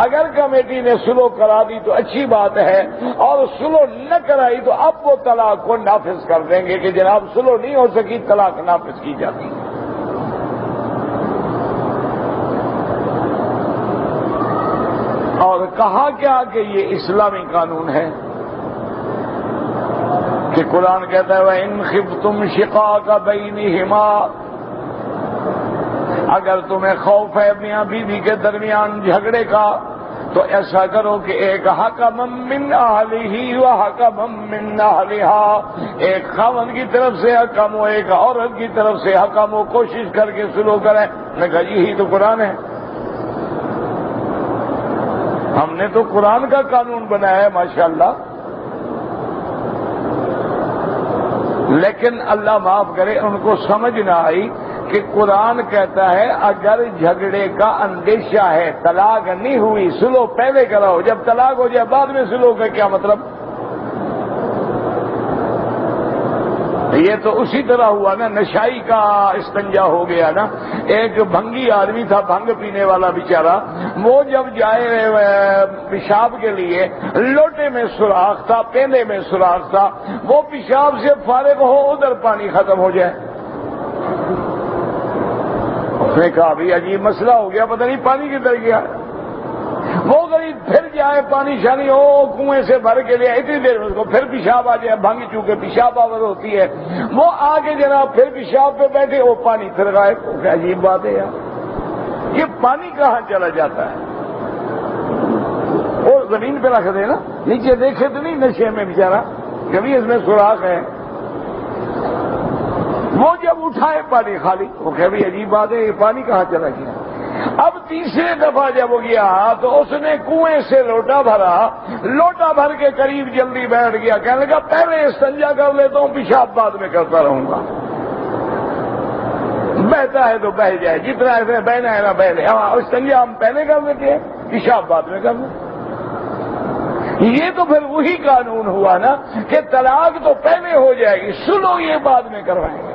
اگر کمیٹی نے سلو کرا دی تو اچھی بات ہے، اور سلو نہ کرائی تو اب وہ طلاق کو نافذ کر دیں گے کہ جناب سلو نہیں ہو سکی، طلاق نافذ کی جاتی ہے۔ اور کہا کیا کہ یہ اسلامی قانون ہے کہ قرآن کہتا ہے وَإِنْ خِفْتُمْ شِقَاقَ بَيْنِهِمَا، اگر تمہیں خوف ہے میاں بیوی کے درمیان جھگڑے کا تو ایسا کرو کہ ایک حکم من اہلہ و حکم من اہلہا، ایک خاوند کی طرف سے حکم ہو، ایک عورت کی طرف سے حکم ہو، کوشش کر کے سلو کریں۔ میں کہا یہی تو قرآن ہے، ہم نے تو قرآن کا قانون بنایا ہے ماشاءاللہ۔ لیکن اللہ معاف کرے ان کو سمجھ نہ آئی کہ قرآن کہتا ہے اگر جھگڑے کا اندیشہ ہے، طلاق نہیں ہوئی، سلو پہلے کراؤ، جب طلاق ہو جائے بعد میں سلو کا کیا مطلب؟ یہ تو اسی طرح ہوا نا، نشائی کا استنجا ہو گیا نا۔ ایک بھنگی آدمی تھا، بھنگ پینے والا بیچارہ، وہ جب جائے پیشاب کے لیے، لوٹے میں سوراخ تھا، پیندے میں سوراخ تھا، وہ پیشاب سے فارغ ہو ادھر پانی ختم ہو جائے۔ اس نے کہا بھی عجیب مسئلہ ہو گیا، پتہ نہیں پانی کدھر گیا۔ وہ غریب پھر جائے پانی شانی ہو، کنویں سے بھر کے لیا، اتنی دیر میں اس کو پھر پیشاب آ جائے، بھنگ چونکہ پیشاب آور ہوتی ہے، وہ آگے جناب پھر پیشاب پہ بیٹھے، وہ پانی پھر غائب۔ عجیب بات ہے یار، یہ پانی کہاں چلا جاتا ہے؟ اور زمین پہ رکھ دے نا، نیچے دیکھے تو نہیں نشے میں بیچارہ، کبھی اس میں سوراخ ہے۔ وہ جب اٹھائے پانی خالی، وہ کہ بھی عجیب بات ہے، یہ پانی کہاں چلا گیا؟ اب تیسرے دفعہ جب وہ گیا تو اس نے کنویں سے لوٹا بھرا، لوٹا بھر کے قریب جلدی بیٹھ گیا، کہنے لگا پہلے استنجا کر لیتا ہوں، پیشاب بعد میں کرتا رہوں گا۔ بہتا ہے تو بہ جائے، جتنا ایسے بہنا ہے نا بہ لے، استنجا ہم پہلے کر لیتے ہیں، پیشاب بعد میں کر لیں۔ یہ تو پھر وہی قانون ہوا نا کہ طلاق تو پہلے ہو جائے گی، سلو یہ بعد میں کروائیں گے۔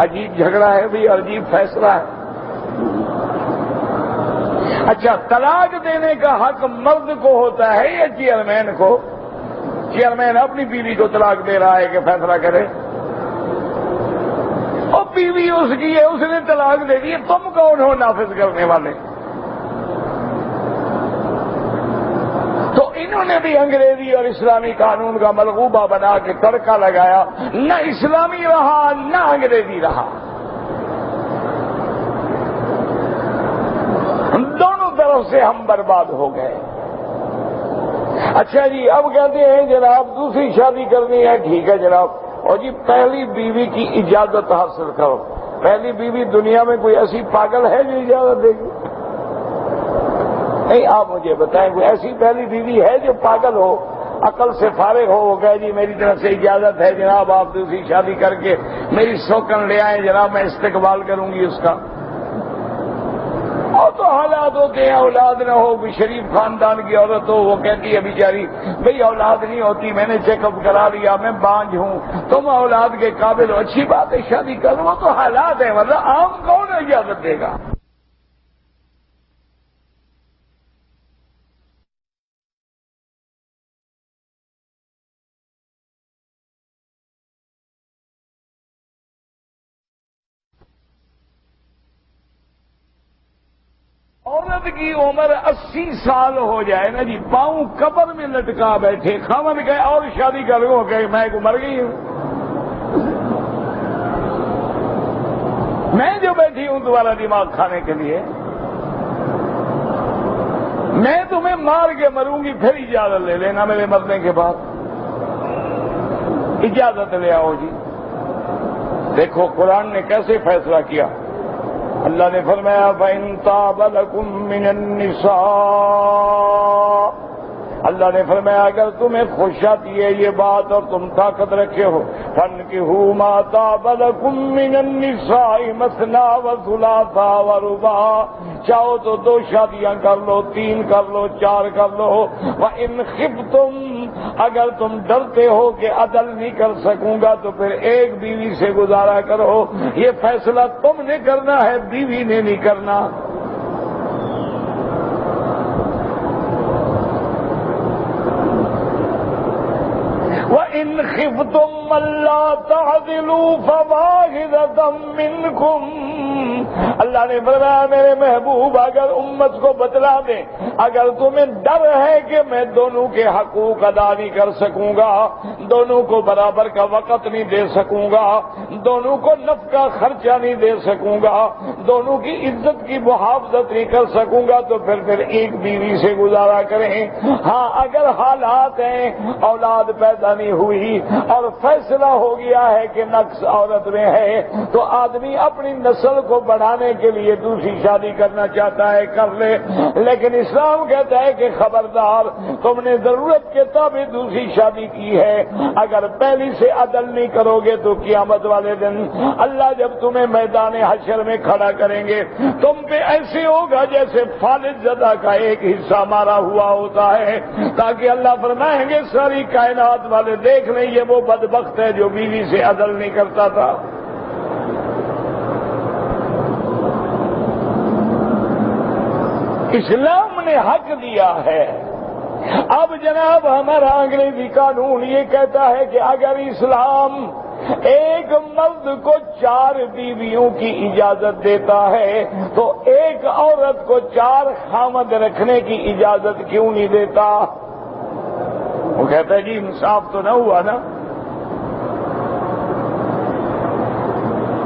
عجیب جھگڑا ہے بھی، عجیب فیصلہ ہے۔ اچھا، طلاق دینے کا حق مرد کو ہوتا ہے یا چیئرمین کو؟ چیئرمین اپنی بیوی کو طلاق دے رہا ہے کہ فیصلہ کرے، اور بیوی اس کی ہے، اس نے طلاق دے دی، تم کون ہو نافذ کرنے والے؟ تو انہوں نے بھی انگریزی اور اسلامی قانون کا ملغوبہ بنا کے تڑکا لگایا، نہ اسلامی رہا نہ انگریزی رہا، دونوں طرف سے ہم برباد ہو گئے۔ اچھا جی، اب کہتے ہیں جناب دوسری شادی کرنی ہے، ٹھیک ہے جناب، اور جی پہلی بیوی کی اجازت حاصل کرو۔ پہلی بیوی دنیا میں کوئی ایسی پاگل ہے جو اجازت دے گی؟ نہیں، آپ مجھے بتائیں کوئی ایسی پہلی بیوی ہے جو پاگل ہو، عقل سے فارغ ہو، وہ کہے جی میری طرف سے اجازت ہے جناب، آپ دوسری شادی کر کے میری سوکن لے آئیں جناب، میں استقبال کروں گی اس کا۔ اور تو حالات ہوتے ہیں، اولاد نہ ہو، کوئی شریف خاندان کی عورت ہو، وہ کہتی ہے بیچاری بھئی اولاد نہیں ہوتی، میں نے چیک اپ کرا لیا، میں بانجھ ہوں، تم اولاد کے قابل ہو، اچھی بات ہے شادی کرو، وہ تو حالات ہیں، مطلب عام کون اجازت دے گا؟ عورت کی عمر 80 سال ہو جائے نا جی، پاؤں قبر میں لٹکا بیٹھے، خاوند کہے اور شادی کروں، کہ میں کو مر گئی ہوں، میں جو بیٹھی ہوں تمہارا دماغ کھانے کے لیے، میں تمہیں مار کے مروں گی، پھر اجازت لے لینا میرے مرنے کے بعد، اجازت لے آؤ جی۔ دیکھو قرآن نے کیسے فیصلہ کیا، اللہ نے فرمایا فَإِن طَابَ لَكُم مِّنَ النِّسَاءِ، اللہ نے فرمایا اگر تمہیں خوش آتی ہے یہ بات اور تم طاقت رکھے ہو، فَانكِحُوا مَا طَابَ لَكُم مِّنَ النِّسَاءِ مَثْنَىٰ وَثُلَاثَ وَرُبَاعَ، چاہو تو 2 شادیاں کر لو، 3 کر لو، 4 کر لو، وَإِنْ خِفْتُمْ، اگر تم ڈرتے ہو کہ عدل نہیں کر سکوں گا تو پھر ایک بیوی سے گزارا کرو، یہ فیصلہ تم نے کرنا ہے، بیوی نے نہیں کرنا۔ وَإِنْ خِفْتُمْ أَلَّا تَعْدِلُوا فَوَاحِدَةً مِّنْكُمْ، اللہ نے فرمایا میرے محبوب اگر امت کو بتلا دیں، اگر تمہیں ڈر ہے کہ میں دونوں کے حقوق ادا نہیں کر سکوں گا، دونوں کو برابر کا وقت نہیں دے سکوں گا، دونوں کو نفقہ خرچہ نہیں دے سکوں گا، دونوں کی عزت کی محافظت نہیں کر سکوں گا، تو پھر ایک بیوی سے گزارا کریں۔ ہاں اگر حالات ہیں اولاد پیدا نہیں ہوئی اور فیصلہ ہو گیا ہے کہ نقص عورت میں ہے، تو آدمی اپنی نسل کو بڑھانے کے لیے دوسری شادی کرنا چاہتا ہے کر لے، لیکن اسلام کہتا ہے کہ خبردار تم نے ضرورت کے تابع دوسری شادی کی ہے، اگر پہلی سے عدل نہیں کرو گے تو قیامت والے دن اللہ جب تمہیں میدان حشر میں کھڑا کریں گے تم پہ ایسے ہوگا جیسے فالج زدہ کا ایک حصہ مارا ہوا ہوتا ہے، تاکہ اللہ فرمائیں گے ساری کائنات والے دیکھ لیں یہ وہ بدبخت ہے جو بیوی سے عدل نہیں کرتا تھا۔ اسلام نے حق دیا ہے۔ اب جناب ہمارا انگریزی قانون یہ کہتا ہے کہ اگر اسلام ایک مرد کو 4 بیویوں کی اجازت دیتا ہے تو ایک عورت کو 4 خامد رکھنے کی اجازت کیوں نہیں دیتا؟ وہ کہتا ہے جی انصاف تو نہ ہوا نا،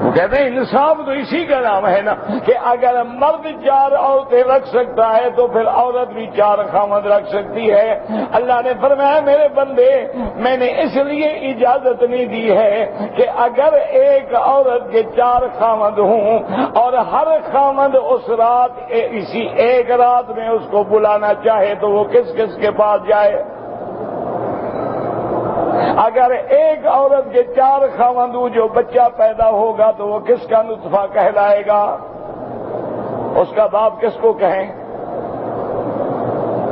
وہ کہتے ہیں انصاف تو اسی کا نام ہے نا کہ اگر مرد 4 عورتیں رکھ سکتا ہے تو پھر عورت بھی 4 خامد رکھ سکتی ہے۔ اللہ نے فرمایا میرے بندے میں نے اس لیے اجازت نہیں دی ہے کہ اگر ایک عورت کے 4 خامد ہوں اور ہر خامد اس رات اسی ایک رات میں اس کو بلانا چاہے تو وہ کس کس کے پاس جائے؟ اگر ایک عورت کے 4 خاوند جو بچہ پیدا ہوگا تو وہ کس کا نطفہ کہلائے گا؟ اس کا باپ کس کو کہیں؟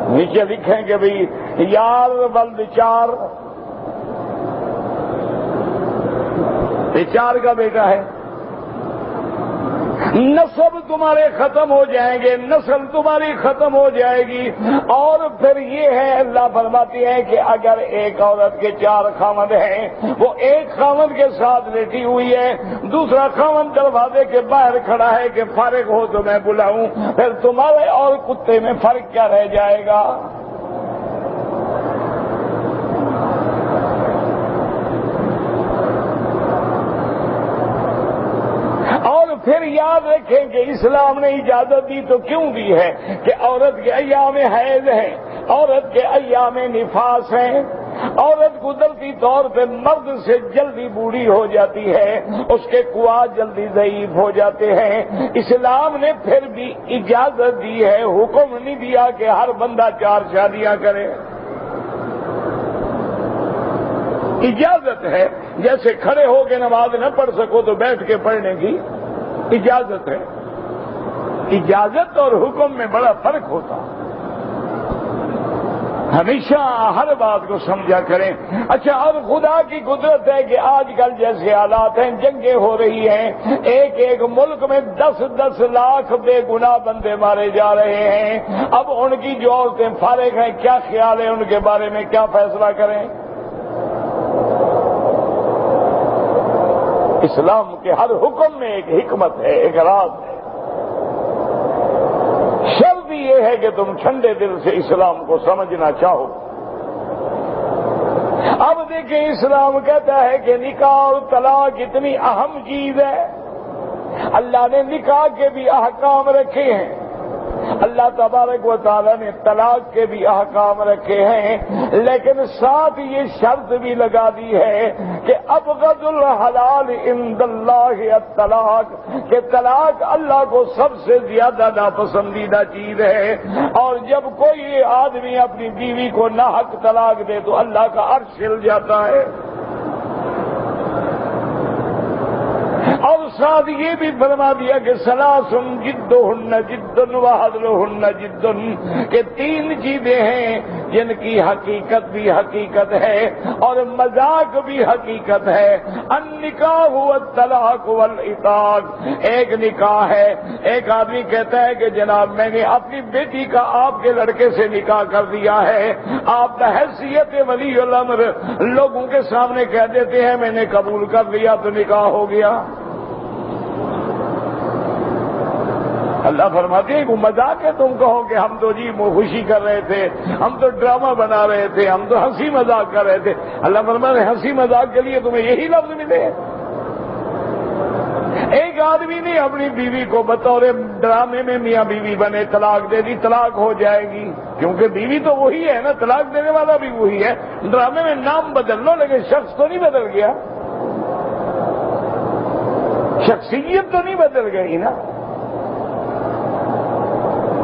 نیچے لکھیں کہ بھئی یار ولد چار، یہ چار کا بیٹا ہے، نسب تمہارے ختم ہو جائیں گے، نسل تمہاری ختم ہو جائے گی۔ اور پھر یہ ہے اللہ فرماتی ہے کہ اگر ایک عورت کے چار خاوند ہیں، وہ ایک خاوند کے ساتھ لیٹی ہوئی ہے، دوسرا خاوند دروازے کے باہر کھڑا ہے کہ فارغ ہو تو میں بلاؤں، پھر تمہارے اور کتے میں فرق کیا رہ جائے گا؟ پھر یاد رکھیں کہ اسلام نے اجازت دی تو کیوں دی ہے کہ عورت کے ایام حیض ہیں، عورت کے ایام نفاس ہیں، عورت قدرتی طور پہ مرد سے جلدی بوڑھی ہو جاتی ہے، اس کے قوت جلدی ضعیف ہو جاتے ہیں۔ اسلام نے پھر بھی اجازت دی ہے، حکم نہیں دیا کہ ہر بندہ 4 شادیاں کرے، اجازت ہے۔ جیسے کھڑے ہو کے نماز نہ پڑھ سکو تو بیٹھ کے پڑھنے کی اجازت ہے۔ اجازت اور حکم میں بڑا فرق ہوتا، ہمیشہ ہر بات کو سمجھا کریں۔ اچھا، اور خدا کی قدرت ہے کہ آج کل جیسے حالات ہیں، جنگیں ہو رہی ہیں، ایک ملک میں 10 لاکھ بے گناہ بندے مارے جا رہے ہیں۔ اب ان کی جو عورتیں فارغ ہیں، کیا خیال ہے ان کے بارے میں، کیا فیصلہ کریں؟ اسلام کے ہر حکم میں ایک حکمت ہے، ایک راز ہے۔ شرط یہ ہے کہ تم ٹھنڈے دل سے اسلام کو سمجھنا چاہو۔ اب دیکھیں، اسلام کہتا ہے کہ نکاح اور طلاق اتنی اہم چیز ہے، اللہ نے نکاح کے بھی احکام رکھے ہیں، اللہ تبارک و تعالی نے طلاق کے بھی احکام رکھے ہیں، لیکن ساتھ یہ شرط بھی لگا دی ہے کہ ابغض الحلال عند اللہ الطلاق، کہ طلاق اللہ کو سب سے زیادہ ناپسندیدہ چیز ہے، اور جب کوئی آدمی اپنی بیوی کو ناحق طلاق دے تو اللہ کا عرش ہل جاتا ہے۔ اور ساتھ یہ بھی فرما دیا کہ ثلاث جدہن جد وحذرہن جد، کہ 3 چیزیں ہیں جن کی حقیقت بھی حقیقت ہے اور مذاق بھی حقیقت ہے۔ النکاح والطلاق والعتاق، ایک نکاح ہے، ایک آدمی کہتا ہے کہ جناب میں نے اپنی بیٹی کا آپ کے لڑکے سے نکاح کر دیا ہے، آپ بحیثیت ولی الامر لوگوں کے سامنے کہہ دیتے ہیں میں نے قبول کر لیا تو نکاح ہو گیا۔ اللہ فرماتے ہیں کہ مذاق ہے، تم کہو کہ ہم تو جی خوشی کر رہے تھے، ہم تو ڈرامہ بنا رہے تھے، ہم تو ہنسی مذاق کر رہے تھے۔ اللہ فرماتے ہیں ہنسی مذاق کے لیے تمہیں یہی لفظ ملے۔ ایک آدمی نے اپنی بیوی کو بطور ڈرامے میں میاں بیوی بنے طلاق دے دی، طلاق ہو جائے گی، کیونکہ بیوی تو وہی ہے نا، طلاق دینے والا بھی وہی ہے، ڈرامے میں نام بدل لو لیکن شخص تو نہیں بدل گیا، شخصیت تو نہیں بدل گئی نا۔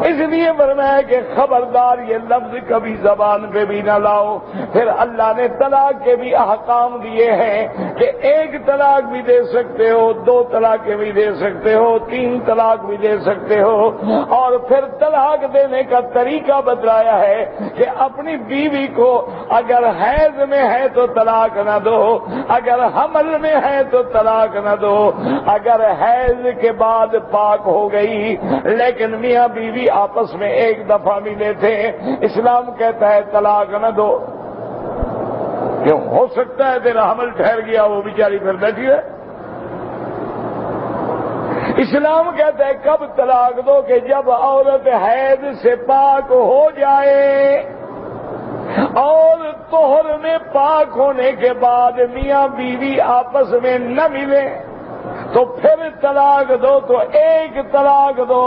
اس لیے فرمایا کہ خبردار یہ لفظ کبھی زبان پہ بھی نہ لاؤ۔ پھر اللہ نے طلاق کے بھی احکام دیے ہیں کہ 1 طلاق بھی دے سکتے ہو، 2 طلاقیں بھی دے سکتے ہو، 3 طلاق بھی دے سکتے ہو، اور پھر طلاق دینے کا طریقہ بتلایا ہے کہ اپنی بیوی کو اگر حیض میں ہے تو طلاق نہ دو، اگر حمل میں ہے تو طلاق نہ دو، اگر حیض کے بعد پاک ہو گئی لیکن میاں بیوی آپس میں 1 دفعہ ملے تھے، اسلام کہتا ہے طلاق نہ دو۔ کیوں؟ ہو سکتا ہے تیرا حمل ٹھہر گیا، وہ بیچاری پھر بیٹھی ہے۔ اسلام کہتا ہے کب طلاق دو کہ جب عورت حیض سے پاک ہو جائے، اور طہر میں پاک ہونے کے بعد میاں بیوی آپس میں نہ ملے تو پھر طلاق دو، تو 1 طلاق دو،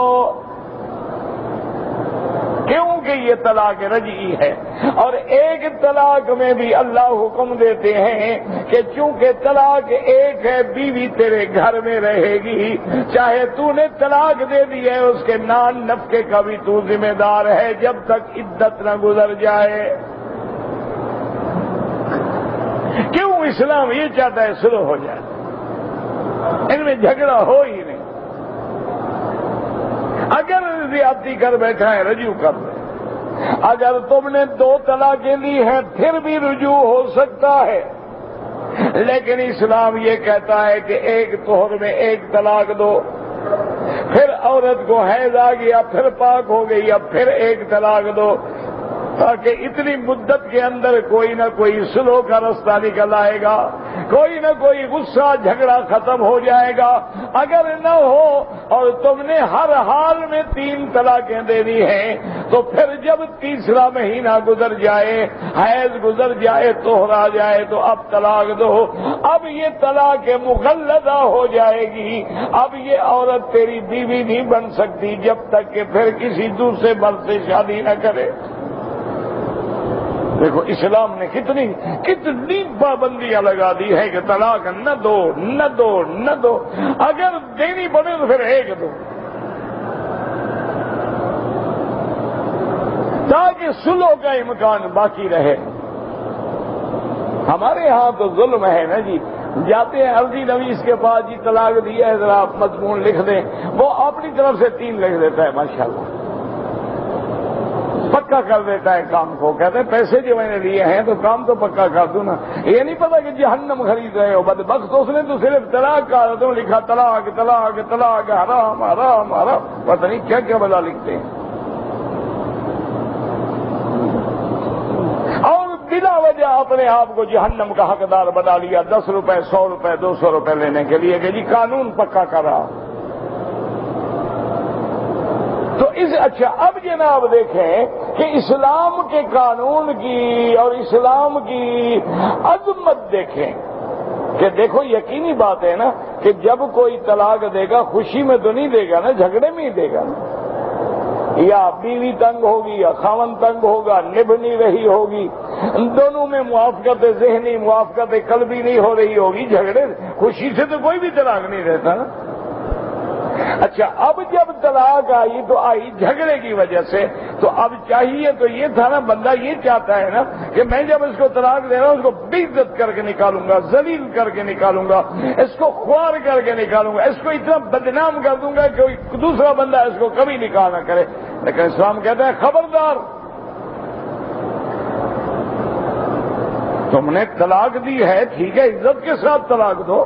کیونکہ یہ طلاق رجعی ہے۔ اور 1 طلاق میں بھی اللہ حکم دیتے ہیں کہ چونکہ طلاق 1 ہے، بیوی تیرے گھر میں رہے گی، چاہے تو نے طلاق دے دی ہے اس کے نان نفقے کا بھی تو ذمہ دار ہے جب تک عدت نہ گزر جائے۔ کیوں؟ اسلام یہ چاہتا ہے سلو ہو جائے، ان میں جھگڑا ہو ہی نہیں۔ اگر زیادتی کر بیٹھا ہے رجوع کر لے، اگر تم نے 2 طلاقیں دی ہیں پھر بھی رجوع ہو سکتا ہے، لیکن اسلام یہ کہتا ہے کہ ایک طہر میں 1 طلاق دو، پھر عورت کو حیض آ گیا، پھر پاک ہو گئی، اب پھر 1 طلاق دو، تاکہ اتنی مدت کے اندر کوئی نہ کوئی صلح کا رستہ نکل آئے گا، کوئی نہ کوئی غصہ جھگڑا ختم ہو جائے گا۔ اگر نہ ہو اور تم نے ہر حال میں 3 طلاقیں دینی ہیں تو پھر جب تیسرا مہینہ گزر جائے، حیض گزر جائے، طہر آ جائے تو اب طلاق دو۔ اب یہ طلاق مغلظہ ہو جائے گی، اب یہ عورت تیری بیوی نہیں بن سکتی جب تک کہ پھر کسی دوسرے مرد سے شادی نہ کرے۔ دیکھو اسلام نے کتنی پابندیاں لگا دی ہے کہ طلاق نہ دو نہ دو نہ دو، اگر دینی پڑے تو پھر 1 دو، تاکہ صلح کا امکان باقی رہے۔ ہمارے ہاں تو ظلم ہے نا جی، جاتے ہیں عرضی نویس کے پاس، جی طلاق دیا ہے ذرا آپ مضمون لکھ دیں، وہ اپنی طرف سے 3 لکھ دیتا ہے، ماشاءاللہ پکا کر دیتا ہے کام کو۔ کہتے ہیں پیسے جو میں نے لیے ہیں تو کام تو پکا کر دوں نا، یہ نہیں پتا کہ جہنم خرید رہے ہو بدبخت۔ اس نے تو صرف طلاق کا تو لکھا طلاق طلاق طلاق، حرام حرام حرام، پتہ نہیں کیا کیا بلا لکھتے ہیں، اور بلا وجہ اپنے آپ کو جہنم کا حقدار بنا لیا، 10 روپے 100 روپے 200 روپے لینے کے لیے کہ جی قانون پکا کرا۔ تو اچھا اب جناب دیکھیں کہ اسلام کے قانون کی اور اسلام کی عظمت دیکھیں کہ دیکھو یقینی بات ہے نا کہ جب کوئی طلاق دے گا خوشی میں تو نہیں دے گا نا، جھگڑے میں ہی دے گا، یا بیوی تنگ ہوگی یا خاوند تنگ ہوگا، نبھ نہیں رہی ہوگی، دونوں میں موافقت ذہنی موافقت قلبی نہیں ہو رہی ہوگی، جھگڑے، خوشی سے تو کوئی بھی طلاق نہیں رہتا نا۔ اچھا اب جب طلاق آئی تو آئی جھگڑے کی وجہ سے، تو اب چاہیے تو یہ تھا نا، بندہ یہ چاہتا ہے نا کہ میں جب اس کو طلاق دے رہا ہوں اس کو بے عزت کر کے نکالوں گا، ذلیل کر کے نکالوں گا، اس کو خوار کر کے نکالوں گا، اس کو اتنا بدنام کر دوں گا کہ کوئی دوسرا بندہ اس کو کبھی نکاح نہ کرے۔ لیکن اسلام کہتا ہے خبردار، تم نے طلاق دی ہے ٹھیک ہے، عزت کے ساتھ طلاق دو،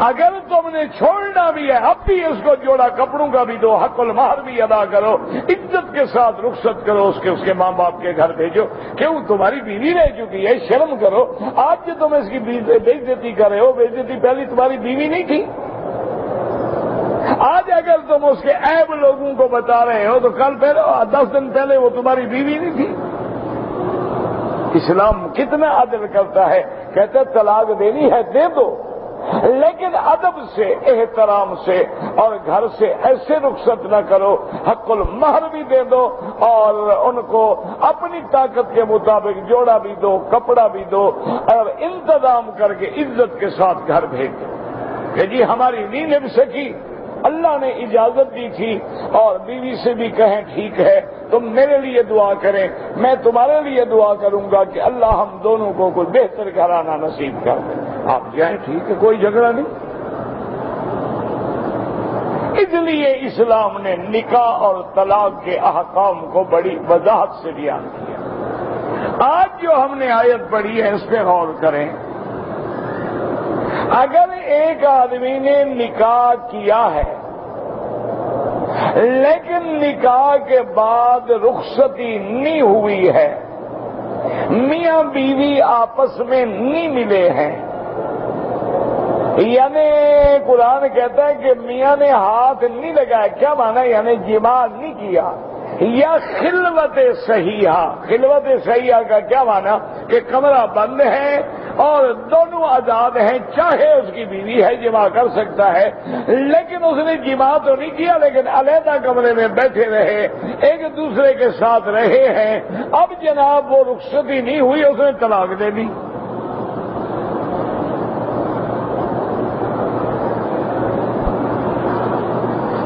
اگر تم نے چھوڑنا بھی ہے اب بھی اس کو جوڑا کپڑوں کا بھی دو، حق المہر بھی ادا کرو، عزت کے ساتھ رخصت کرو، اس کے ماں باپ کے گھر بھیجو، کیوں تمہاری بیوی رہ چکی ہے، شرم کرو، آج جو تم اس کی بے عزتی کر رہے ہو، بے عزتی پہلی تمہاری بیوی نہیں تھی، آج اگر تم اس کے عیب لوگوں کو بتا رہے ہو تو کل پہلے 10 دن پہلے وہ تمہاری بیوی نہیں تھی۔ اسلام کتنا عدل کرتا ہے، کہتا ہے طلاق دینی ہے دے دو، لیکن ادب سے، احترام سے اور گھر سے ایسے رخصت نہ کرو، حق المہر بھی دے دو اور ان کو اپنی طاقت کے مطابق جوڑا بھی دو، کپڑا بھی دو، اور انتظام کر کے عزت کے ساتھ گھر بھیج دو کہ جی ہماری نہیں نبھ سکی، اللہ نے اجازت دی تھی، اور بیوی سے بھی کہیں ٹھیک ہے تم میرے لیے دعا کریں، میں تمہارے لیے دعا کروں گا کہ اللہ ہم دونوں کو کوئی بہتر گھرانہ نصیب کر دے، آپ جائیں ٹھیک ہے، کوئی جھگڑا نہیں۔ اس لیے اسلام نے نکاح اور طلاق کے احکام کو بڑی وضاحت سے بیان کیا۔ آج جو ہم نے آیت پڑھی ہے اس پہ غور کریں، اگر ایک آدمی نے نکاح کیا ہے لیکن نکاح کے بعد رخصتی نہیں ہوئی ہے، میاں بیوی آپس میں نہیں ملے ہیں، یعنی قرآن کہتا ہے کہ میاں نے ہاتھ نہیں لگایا، کیا مانا یعنی جماع نہیں کیا، یا خلوت صحیحہ، خلوت صحیحہ کا کیا مانا کہ کمرہ بند ہے اور دونوں آزاد ہیں، چاہے اس کی بیوی ہے جماع کر سکتا ہے، لیکن اس نے جماع تو نہیں کیا، لیکن علیحدہ کمرے میں بیٹھے رہے، ایک دوسرے کے ساتھ رہے ہیں، اب جناب وہ رخصتی نہیں ہوئی، اس نے طلاق دے دی۔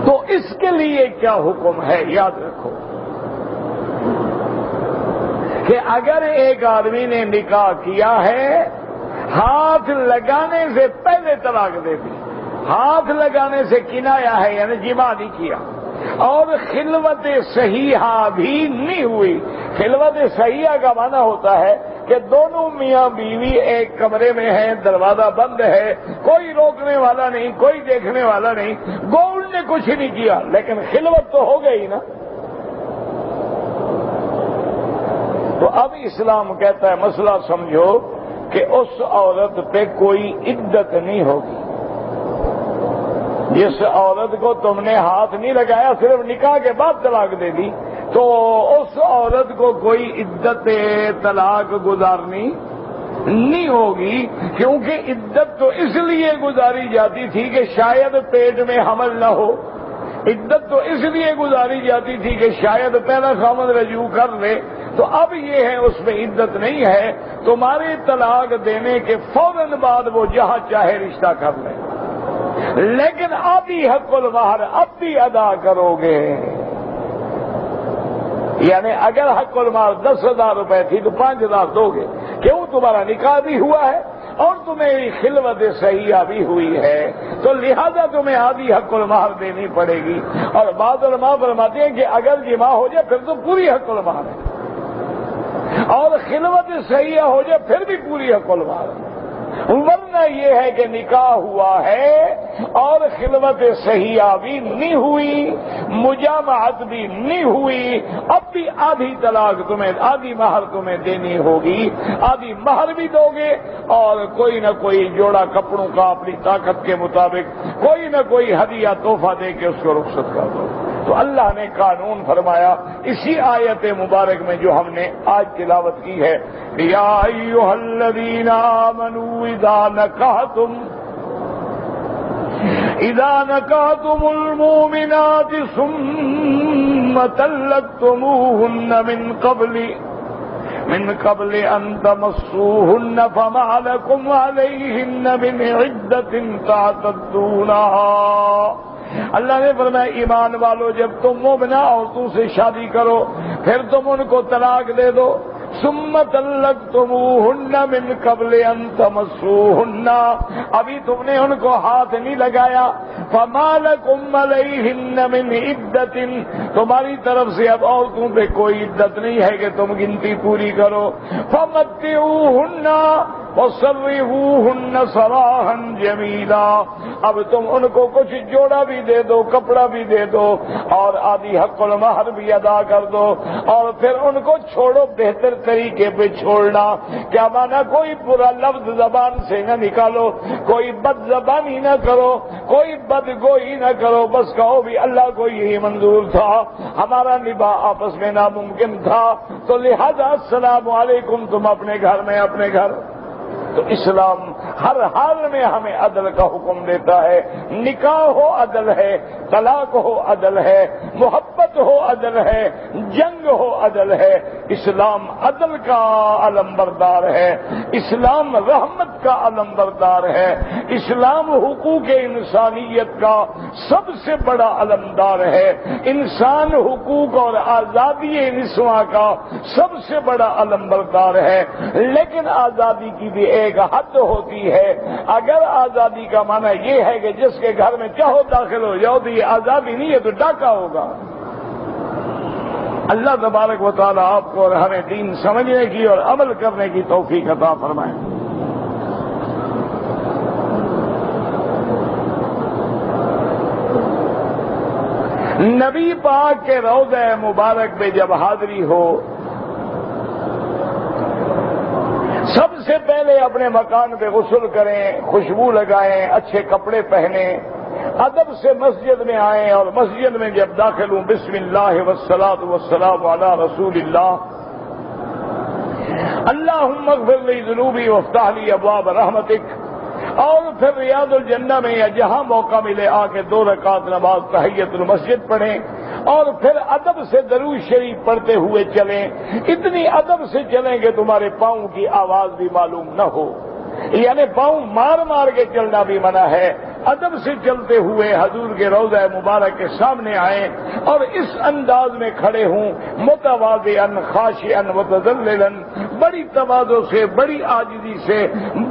تو اس کے لیے کیا حکم ہے، یاد رکھو کہ اگر ایک آدمی نے نکاح کیا ہے، ہاتھ لگانے سے پہلے طلاق دے دی، ہاتھ لگانے سے کنایا ہے یعنی جماع نہیں کیا، اور خلوت صحیحہ بھی نہیں ہوئی۔ خلوت صحیحہ کا معنی ہوتا ہے کہ دونوں میاں بیوی ایک کمرے میں ہیں، دروازہ بند ہے، کوئی روکنے والا نہیں، کوئی دیکھنے والا نہیں، گول نے کچھ نہیں کیا، لیکن خلوت تو ہو گئی نا۔ تو اب اسلام کہتا ہے مسئلہ سمجھو کہ اس عورت پہ کوئی عدت نہیں ہوگی۔ جس عورت کو تم نے ہاتھ نہیں لگایا، صرف نکاح کے بعد طلاق دے دی، تو اس عورت کو کوئی عدت طلاق گزارنی نہیں ہوگی، کیونکہ عدت تو اس لیے گزاری جاتی تھی کہ شاید پیٹ میں حمل نہ ہو، عدت تو اس لیے گزاری جاتی تھی کہ شاید پہلا خامد رجوع کر لے، تو اب یہ ہے اس میں عدت نہیں ہے، تمہارے طلاق دینے کے فوراً بعد وہ جہاں چاہے رشتہ کر لے، لیکن آدھی حق المہر اب بھی ادا کرو گے۔ یعنی اگر حق المہر 10,000 روپے تھی تو 5,000 دو گے، کیوں؟ تمہارا نکاح بھی ہوا ہے اور تمہیں خلوت صحیحہ بھی ہوئی ہے، تو لہذا تمہیں آدھی حق المہر دینی پڑے گی۔ اور بعض علماء فرماتے ہیں کہ اگر جماع ہو جائے پھر تو پوری حق المہر ہے، اور خلوت صحیحہ ہو جائے پھر بھی پوری حق المہر ہے۔ ورنہ یہ ہے کہ نکاح ہوا ہے اور خلوت صحیحہ بھی نہیں ہوئی، مجامعت بھی نہیں ہوئی، اب بھی آدھی طلاق تمہیں، آدھی مہر تمہیں دینی ہوگی، آدھی مہر بھی دو گے، اور کوئی نہ کوئی جوڑا کپڑوں کا اپنی طاقت کے مطابق کوئی نہ کوئی ہدیہ تحفہ دے کے اس کو رخصت کر دو۔ تو اللہ نے قانون فرمایا اسی آیت مبارک میں جو ہم نے آج تلاوت کی ہے، یا ایھا الذین آمنوا اذا نکحتم المؤمنات ثم طلقتموهن من قبل ان تمسوهن فما لكم عليهن من عدة تعتدونها۔ اللہ نے فرمایا ایمان والو جب تم مومنہ عورتوں سے شادی کرو پھر تم ان کو طلاق دے دو، ثم طلقتموهن من قبل ان تمسوهن، ابھی تم نے ان کو ہاتھ نہیں لگایا، فما لكم عليهن من عدة، تمہاری طرف سے اب عورتوں پہ کوئی عدت نہیں ہے کہ تم گنتی پوری کرو، فمتعوهن وسرحوهن سراحا جمیلا، اب تم ان کو کچھ جوڑا بھی دے دو، کپڑا بھی دے دو، اور آدھی حق المہر بھی ادا کر دو، اور پھر ان کو چھوڑو بہتر طریقے پہ چھوڑنا۔ کیا مانا؟ کوئی برا لفظ زبان سے نہ نکالو، کوئی بد زبانی نہ کرو، کوئی بدگوئی نہ کرو، بس کہو بھی اللہ کو یہی منظور تھا، ہمارا نباہ آپس میں ناممکن تھا، تو لہذا السلام علیکم، تم اپنے گھر میں اپنے گھر۔ تو اسلام ہر حال میں ہمیں عدل کا حکم دیتا ہے، نکاح ہو عدل ہے، طلاق ہو عدل ہے، محبت ہو عدل ہے، جنگ ہو عدل ہے۔ اسلام عدل کا علم بردار ہے، اسلام رحمت کا علم بردار ہے، اسلام حقوق انسانیت کا سب سے بڑا علمدار ہے، انسان حقوق اور آزادی نسواں کا سب سے بڑا علم بردار ہے۔ لیکن آزادی کی بھی ایک حد ہوتی ہے، اگر آزادی کا معنی یہ ہے کہ جس کے گھر میں چاہو داخل ہو جاؤ تو یہ آزادی نہیں ہے، تو ڈاکہ ہوگا۔ اللہ تبارک و تعالی آپ کو اور ہمیں دین سمجھنے کی اور عمل کرنے کی توفیق عطا فرمائے۔ نبی پاک کے روضہ مبارک میں جب حاضری ہو، سب سے پہلے اپنے مکان پہ غسل کریں، خوشبو لگائیں، اچھے کپڑے پہنیں، ادب سے مسجد میں آئیں، اور مسجد میں جب داخل ہوں بسم اللہ والصلاۃ والسلام علی رسول اللہ، اللہم اغفر لی ذنوبی وافتح لی ابواب رحمتک، اور پھر ریاض الجنہ میں یا جہاں موقع ملے آ کے 2 رکعت نماز تحیت المسجد پڑھیں، اور پھر ادب سے درود شریف پڑھتے ہوئے چلیں، اتنی ادب سے چلیں کہ تمہارے پاؤں کی آواز بھی معلوم نہ ہو، یعنی پاؤں مار مار کے چلنا بھی منع ہے۔ ادب سے چلتے ہوئے حضور کے روضہ مبارک کے سامنے آئیں اور اس انداز میں کھڑے ہوں، متواضعا خاشعا متذللا، بڑی تواضع سے، بڑی عاجزی سے،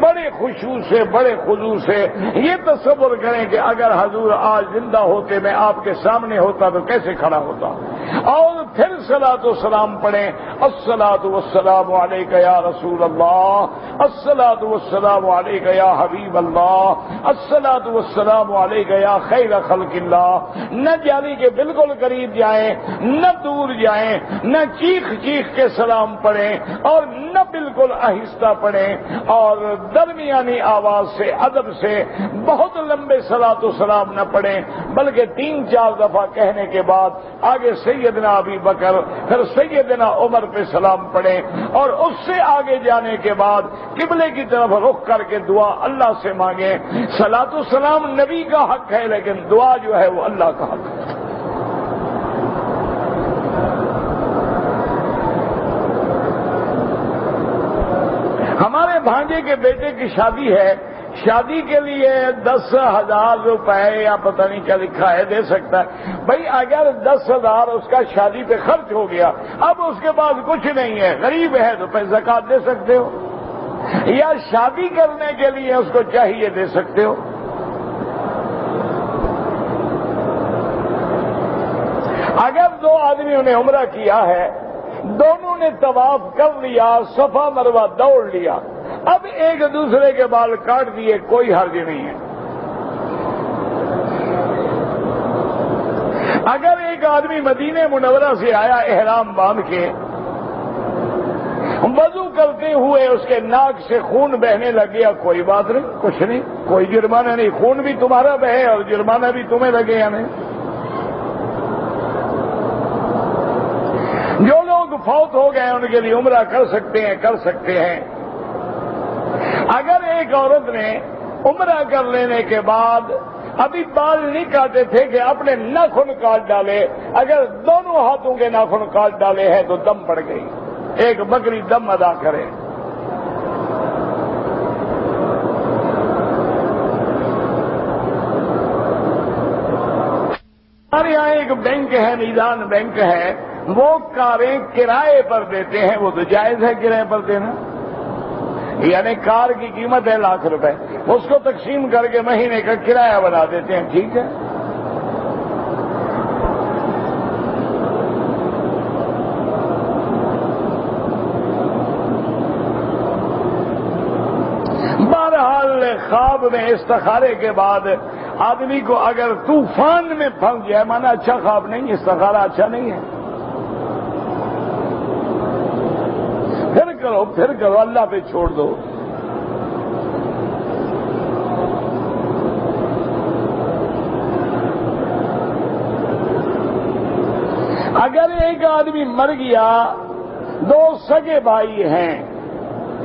بڑے خشوع سے، بڑے خضوع سے یہ تصور کریں کہ اگر حضور آج زندہ ہوتے، میں آپ کے سامنے ہوتا تو کیسے کھڑا ہوتا، اور پھر صلاۃ و سلام پڑھیں، الصلاۃ والسلام علیک یا رسول اللہ، الصلاۃ والسلام علیک یا حبیب اللہ، الصلاۃ والسلام علیک یا خیر خلق اللہ۔ نہ جاری کے بالکل قریب جائیں، نہ دور جائیں، نہ چیخ چیخ کے سلام پڑھیں اور نہ بالکل آہستہ پڑھیں، اور درمیانی آواز سے، ادب سے بہت لمبے صلاۃ و سلام نہ پڑھیں، بلکہ 3-4 دفعہ کہنے کے بعد آگے سیدنا ابی بکر، پھر سیدنا عمر پہ سلام پڑھیں، اور اس سے آگے جانے کے بعد قبلے کی طرف رخ کر کے دعا اللہ سے مانگیں۔ صلاۃ و سلام نبی کا حق ہے، لیکن دعا جو ہے وہ اللہ کا حق ہے۔ ہمارے بھانجے کے بیٹے کی شادی ہے، شادی کے لیے 10,000 روپے یا پتہ نہیں کیا لکھا ہے دے سکتا ہے۔ بھائی اگر 10,000 اس کا شادی پہ خرچ ہو گیا، اب اس کے پاس کچھ نہیں ہے، غریب ہے، تو پھر زکات دے سکتے ہو، یا شادی کرنے کے لیے اس کو چاہیے دے سکتے ہو۔ اگر 2 آدمیوں نے عمرہ کیا ہے، دونوں نے طواف کر لیا، صفا مروہ دوڑ لیا، اب ایک دوسرے کے بال کاٹ دیے، کوئی حرج نہیں ہے۔ اگر ایک آدمی مدینہ منورہ سے آیا احرام باندھ کے، وضو کرتے ہوئے اس کے ناک سے خون بہنے لگ گیا، کوئی بات نہیں، کچھ نہیں، کوئی جرمانہ نہیں، خون بھی تمہارا بہے اور جرمانہ بھی تمہیں لگے یا نہیں۔ جو لوگ فوت ہو گئے ان کے لیے عمرہ کر سکتے ہیں۔ اگر ایک عورت نے عمرہ کر لینے کے بعد ابھی بال نہیں کاٹے تھے کہ اپنے ناخن کاٹ ڈالے، اگر دونوں ہاتھوں کے ناخن کاٹ ڈالے ہیں تو دم پڑ گئی، ایک بکری دم ادا کرے۔ ہمارے یہاں ایک بینک ہے، میدان بینک ہے، وہ کاریں کرائے پر دیتے ہیں، وہ تو جائز ہے کرائے پر دینا، یعنی کار کی قیمت ہے ₹1,00,000، اس کو تقسیم کر کے مہینے کا کرایہ بنا دیتے ہیں، ٹھیک ہے۔ بہرحال خواب میں استخارے کے بعد آدمی کو اگر طوفان میں پھنس جائے، مانا اچھا خواب نہیں، استخارہ اچھا نہیں ہے، پھر کرو، اللہ پہ چھوڑ دو۔ اگر ایک آدمی مر گیا، 2 سگے بھائی ہیں،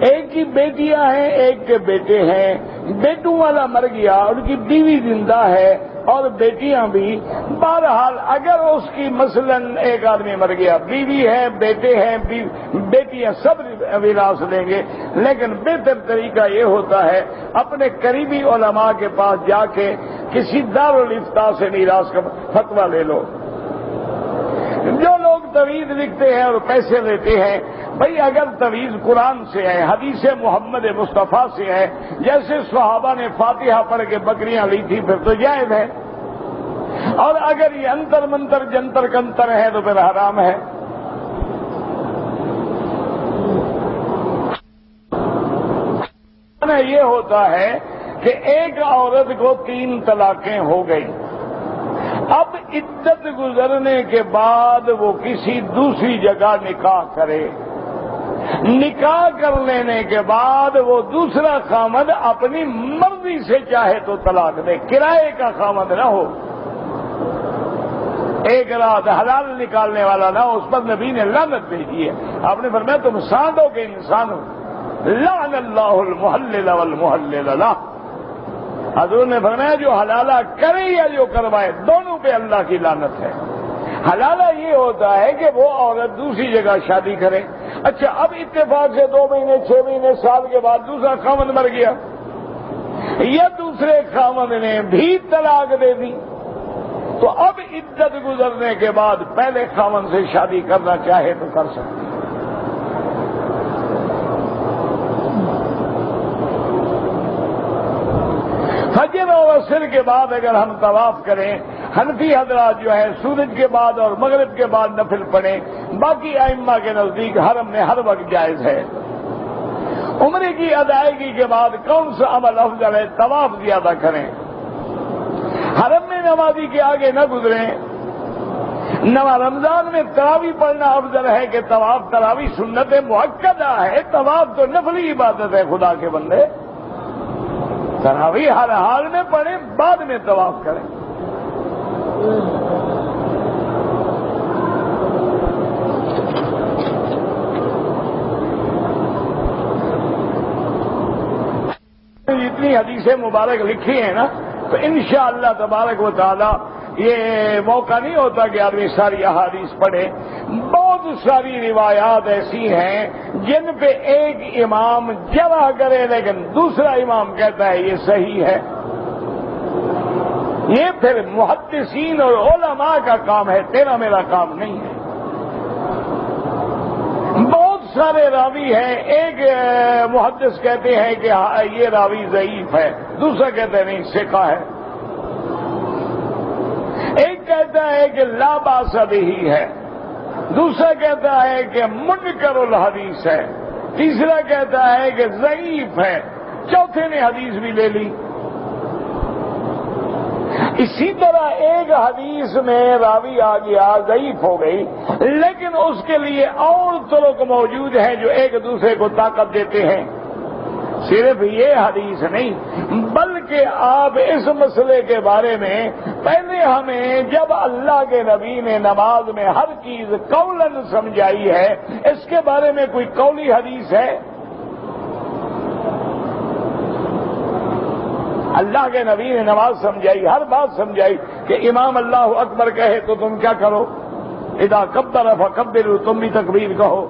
ایک کی بیٹیاں ہیں، ایک کے بیٹے ہیں، بیٹوں والا مر گیا، ان کی بیوی زندہ ہے اور بیٹیاں بھی، بہرحال اگر اس کی مثلاً ایک آدمی مر گیا، بیوی ہے، بیٹے ہیں، بیٹیاں، سب وراثت لیں گے، لیکن بہتر طریقہ یہ ہوتا ہے اپنے قریبی علماء کے پاس جا کے کسی دارالافتاء سے میراث کا فتویٰ لے لو۔ جو لوگ تویز لکھتے ہیں اور پیسے لیتے ہیں، بھئی اگر تویز قرآن سے ہے، حدیث محمد مصطفیٰ سے ہے، جیسے صحابہ نے فاتحہ پڑھ کے بکریاں لی تھی، پھر تو جائز ہے، اور اگر یہ انتر منتر جنتر کنتر ہے تو پھر حرام ہے۔ یہ ہوتا ہے کہ ایک عورت کو 3 طلاقیں ہو گئی، اب عدت گزرنے کے بعد وہ کسی دوسری جگہ نکاح کرے، نکاح کر لینے کے بعد وہ دوسرا خامد اپنی مرضی سے چاہے تو طلاق دے، کرائے کا خامد نہ ہو، ایک رات حلال نکالنے والا نہ ہو، اس پر نبی نے لعنت بھیجی ہے، آپ نے فرمایا تم سانڈوں کے انسان ہو، لعن اللہ المحلل والمحلل لہ، حضور نے فرمایا جو حلالہ کرے یا جو کروائے دونوں پہ اللہ کی لعنت ہے۔ حلالہ یہ ہوتا ہے کہ وہ عورت دوسری جگہ شادی کرے، اچھا اب اتفاق سے 2 مہینے 6 مہینے سال کے بعد دوسرا خاوند مر گیا، یا دوسرے خاوند نے بھی طلاق دے دی، تو اب عدت گزرنے کے بعد پہلے خاوند سے شادی کرنا چاہے تو کر سکتے۔ فجر اور عصر کے بعد اگر ہم طواف کریں، حنفی حضرات جو ہے سورج کے بعد اور مغرب کے بعد نفل پڑھیں، باقی ائمہ کے نزدیک حرم میں ہر وقت جائز ہے۔ عمرے کی ادائیگی کے بعد کون سا عمل افضل ہے؟ طواف زیادہ کریں، حرم میں نمازی کے آگے نہ گزریں۔ رمضان میں تراویح پڑھنا افضل ہے کہ طواف؟ تراویح سنت مؤکدہ ہے، طواف تو نفلی عبادت ہے خدا کے بندے۔ تراویح ہر حال میں پڑھیں، بعد میں طواف کریں۔ جتنی حدیثیں مبارک لکھی ہیں نا، تو انشاءاللہ تبارک و تعالی یہ موقع نہیں ہوتا کہ آدمی ساری احادیث پڑھے۔ بہت ساری روایات ایسی ہیں جن پہ ایک امام جرح کرے لیکن دوسرا امام کہتا ہے یہ صحیح ہے۔ یہ پھر محدثین اور علماء کا کام ہے، تیرا میرا کام نہیں ہے۔ بہت سارے راوی ہیں، ایک محدث کہتے ہیں کہ یہ راوی ضعیف ہے، دوسرا کہتا ہے نہیں ثقہ ہے، ایک کہتا ہے کہ لا باس بہ ہے، دوسرا کہتا ہے کہ منکر الحدیث ہے، تیسرا کہتا ہے کہ ضعیف ہے، چوتھے نے حدیث بھی لے لی۔ اسی طرح ایک حدیث میں راوی آ گیا، ضعیف ہو گئی، لیکن اس کے لیے اور طرق موجود ہیں جو ایک دوسرے کو طاقت دیتے ہیں۔ صرف یہ حدیث نہیں بلکہ آپ اس مسئلے کے بارے میں پہلے ہمیں جب اللہ کے نبی نے نماز میں ہر چیز قولاً سمجھائی ہے، اس کے بارے میں کوئی قولی حدیث ہے؟ اللہ کے نبی نے نماز سمجھائی، ہر بات سمجھائی کہ امام اللہ اکبر کہے تو تم کیا کرو؟ اذا کبر فکبروا، تم بھی تکبیر کہو،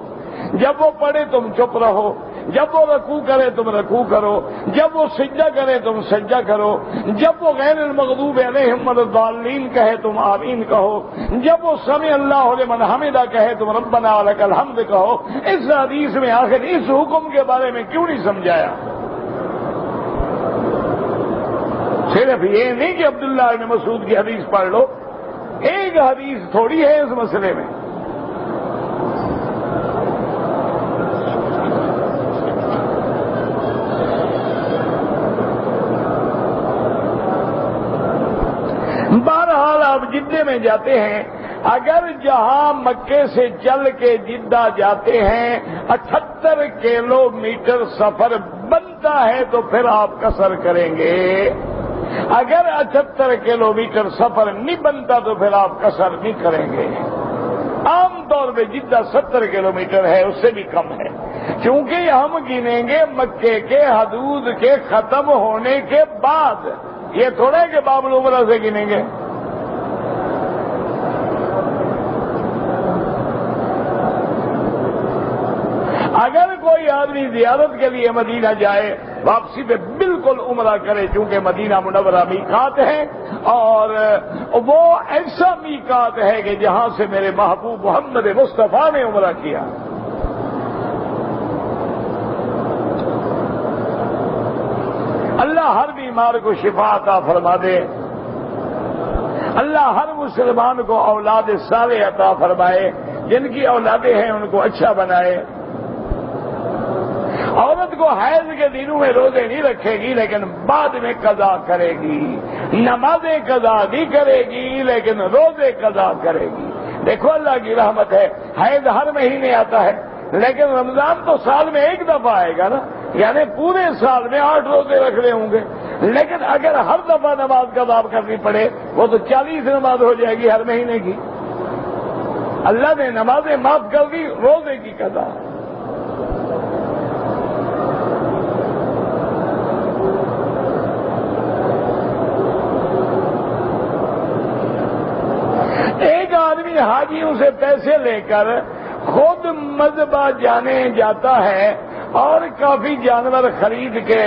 جب وہ پڑھے تم چپ رہو، جب وہ رکوع کرے تم رکوع کرو، جب وہ سجدہ کرے تم سجدہ کرو، جب وہ غیر المغضوب علیہم ولا الضالین کہے تم آمین کہو، جب وہ سمع اللہ لمن حمدہ کہے تم ربنا ولک الحمد کہو۔ اس حدیث میں آخر اس حکم کے بارے میں کیوں نہیں سمجھایا؟ صرف یہ نہیں کہ عبداللہ بن مسعود کی حدیث پڑھ لو، ایک حدیث تھوڑی ہے اس مسئلے میں۔ بہرحال آپ جدے میں جاتے ہیں، اگر جہاں مکے سے چل کے جدہ جاتے ہیں 78 کلومیٹر سفر بنتا ہے تو پھر آپ قصر کریں گے، اگر 78 کلومیٹر سفر نہیں بنتا تو پھر آپ قصر نہیں کریں گے۔ عام طور پہ جدہ 70 کلومیٹر ہے، اس سے بھی کم ہے، کیونکہ ہم گنیں گے مکے کے حدود کے ختم ہونے کے بعد، یہ تھوڑا ہے کہ باب العمرہ سے گنیں گے۔ اگر کوئی آدمی زیارت کے لیے مدینہ جائے، واپسی پہ بالکل عمرہ کرے، چونکہ مدینہ منورہ میقات ہے اور وہ ایسا میقات ہے کہ جہاں سے میرے محبوب محمد مصطفیٰ نے عمرہ کیا۔ اللہ ہر بیمار کو شفا عطا فرما دے، اللہ ہر مسلمان کو اولاد صالح عطا فرمائے، جن کی اولادیں ہیں ان کو اچھا بنائے۔ عورت کو حیض کے دنوں میں روزے نہیں رکھے گی لیکن بعد میں قضا کرے گی، نمازیں قضا نہیں کرے گی لیکن روزے قضا کرے گی۔ دیکھو اللہ کی رحمت ہے، حیض ہر مہینے آتا ہے لیکن رمضان تو سال میں ایک دفعہ آئے گا نا، یعنی پورے سال میں 8 روزے رکھنے ہوں گے، لیکن اگر ہر دفعہ نماز قضا کرنی پڑے وہ تو 40 نماز ہو جائے گی ہر مہینے کی۔ اللہ نے نمازیں معاف کر دی، روزے کی قضا۔ ایک آدمی حاجیوں سے پیسے لے کر خود مذبح جانے جاتا ہے اور کافی جانور خرید کے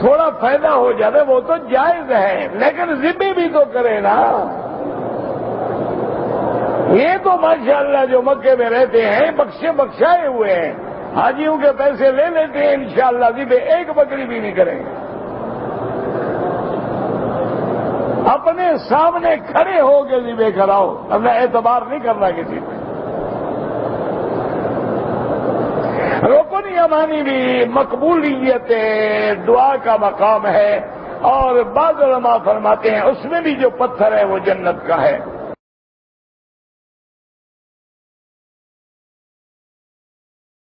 تھوڑا فائدہ ہو جاتا ہے، وہ تو جائز ہے، لیکن ذبح بھی تو کرے نا۔ یہ تو ماشاءاللہ جو مکے میں رہتے ہیں بخشائے ہوئے ہیں، حاجیوں کے پیسے لے لیتے ہیں، انشاءاللہ ذبح ایک بکری بھی نہیں کریں گے۔ اپنے سامنے کھڑے ہو کے ذبح کراؤ، اپنا اعتبار نہیں کرنا کسی پہ۔ رکن یمانی بھی مقبولیت دعا کا مقام ہے، اور بعض علماء فرماتے ہیں اس میں بھی جو پتھر ہے وہ جنت کا ہے۔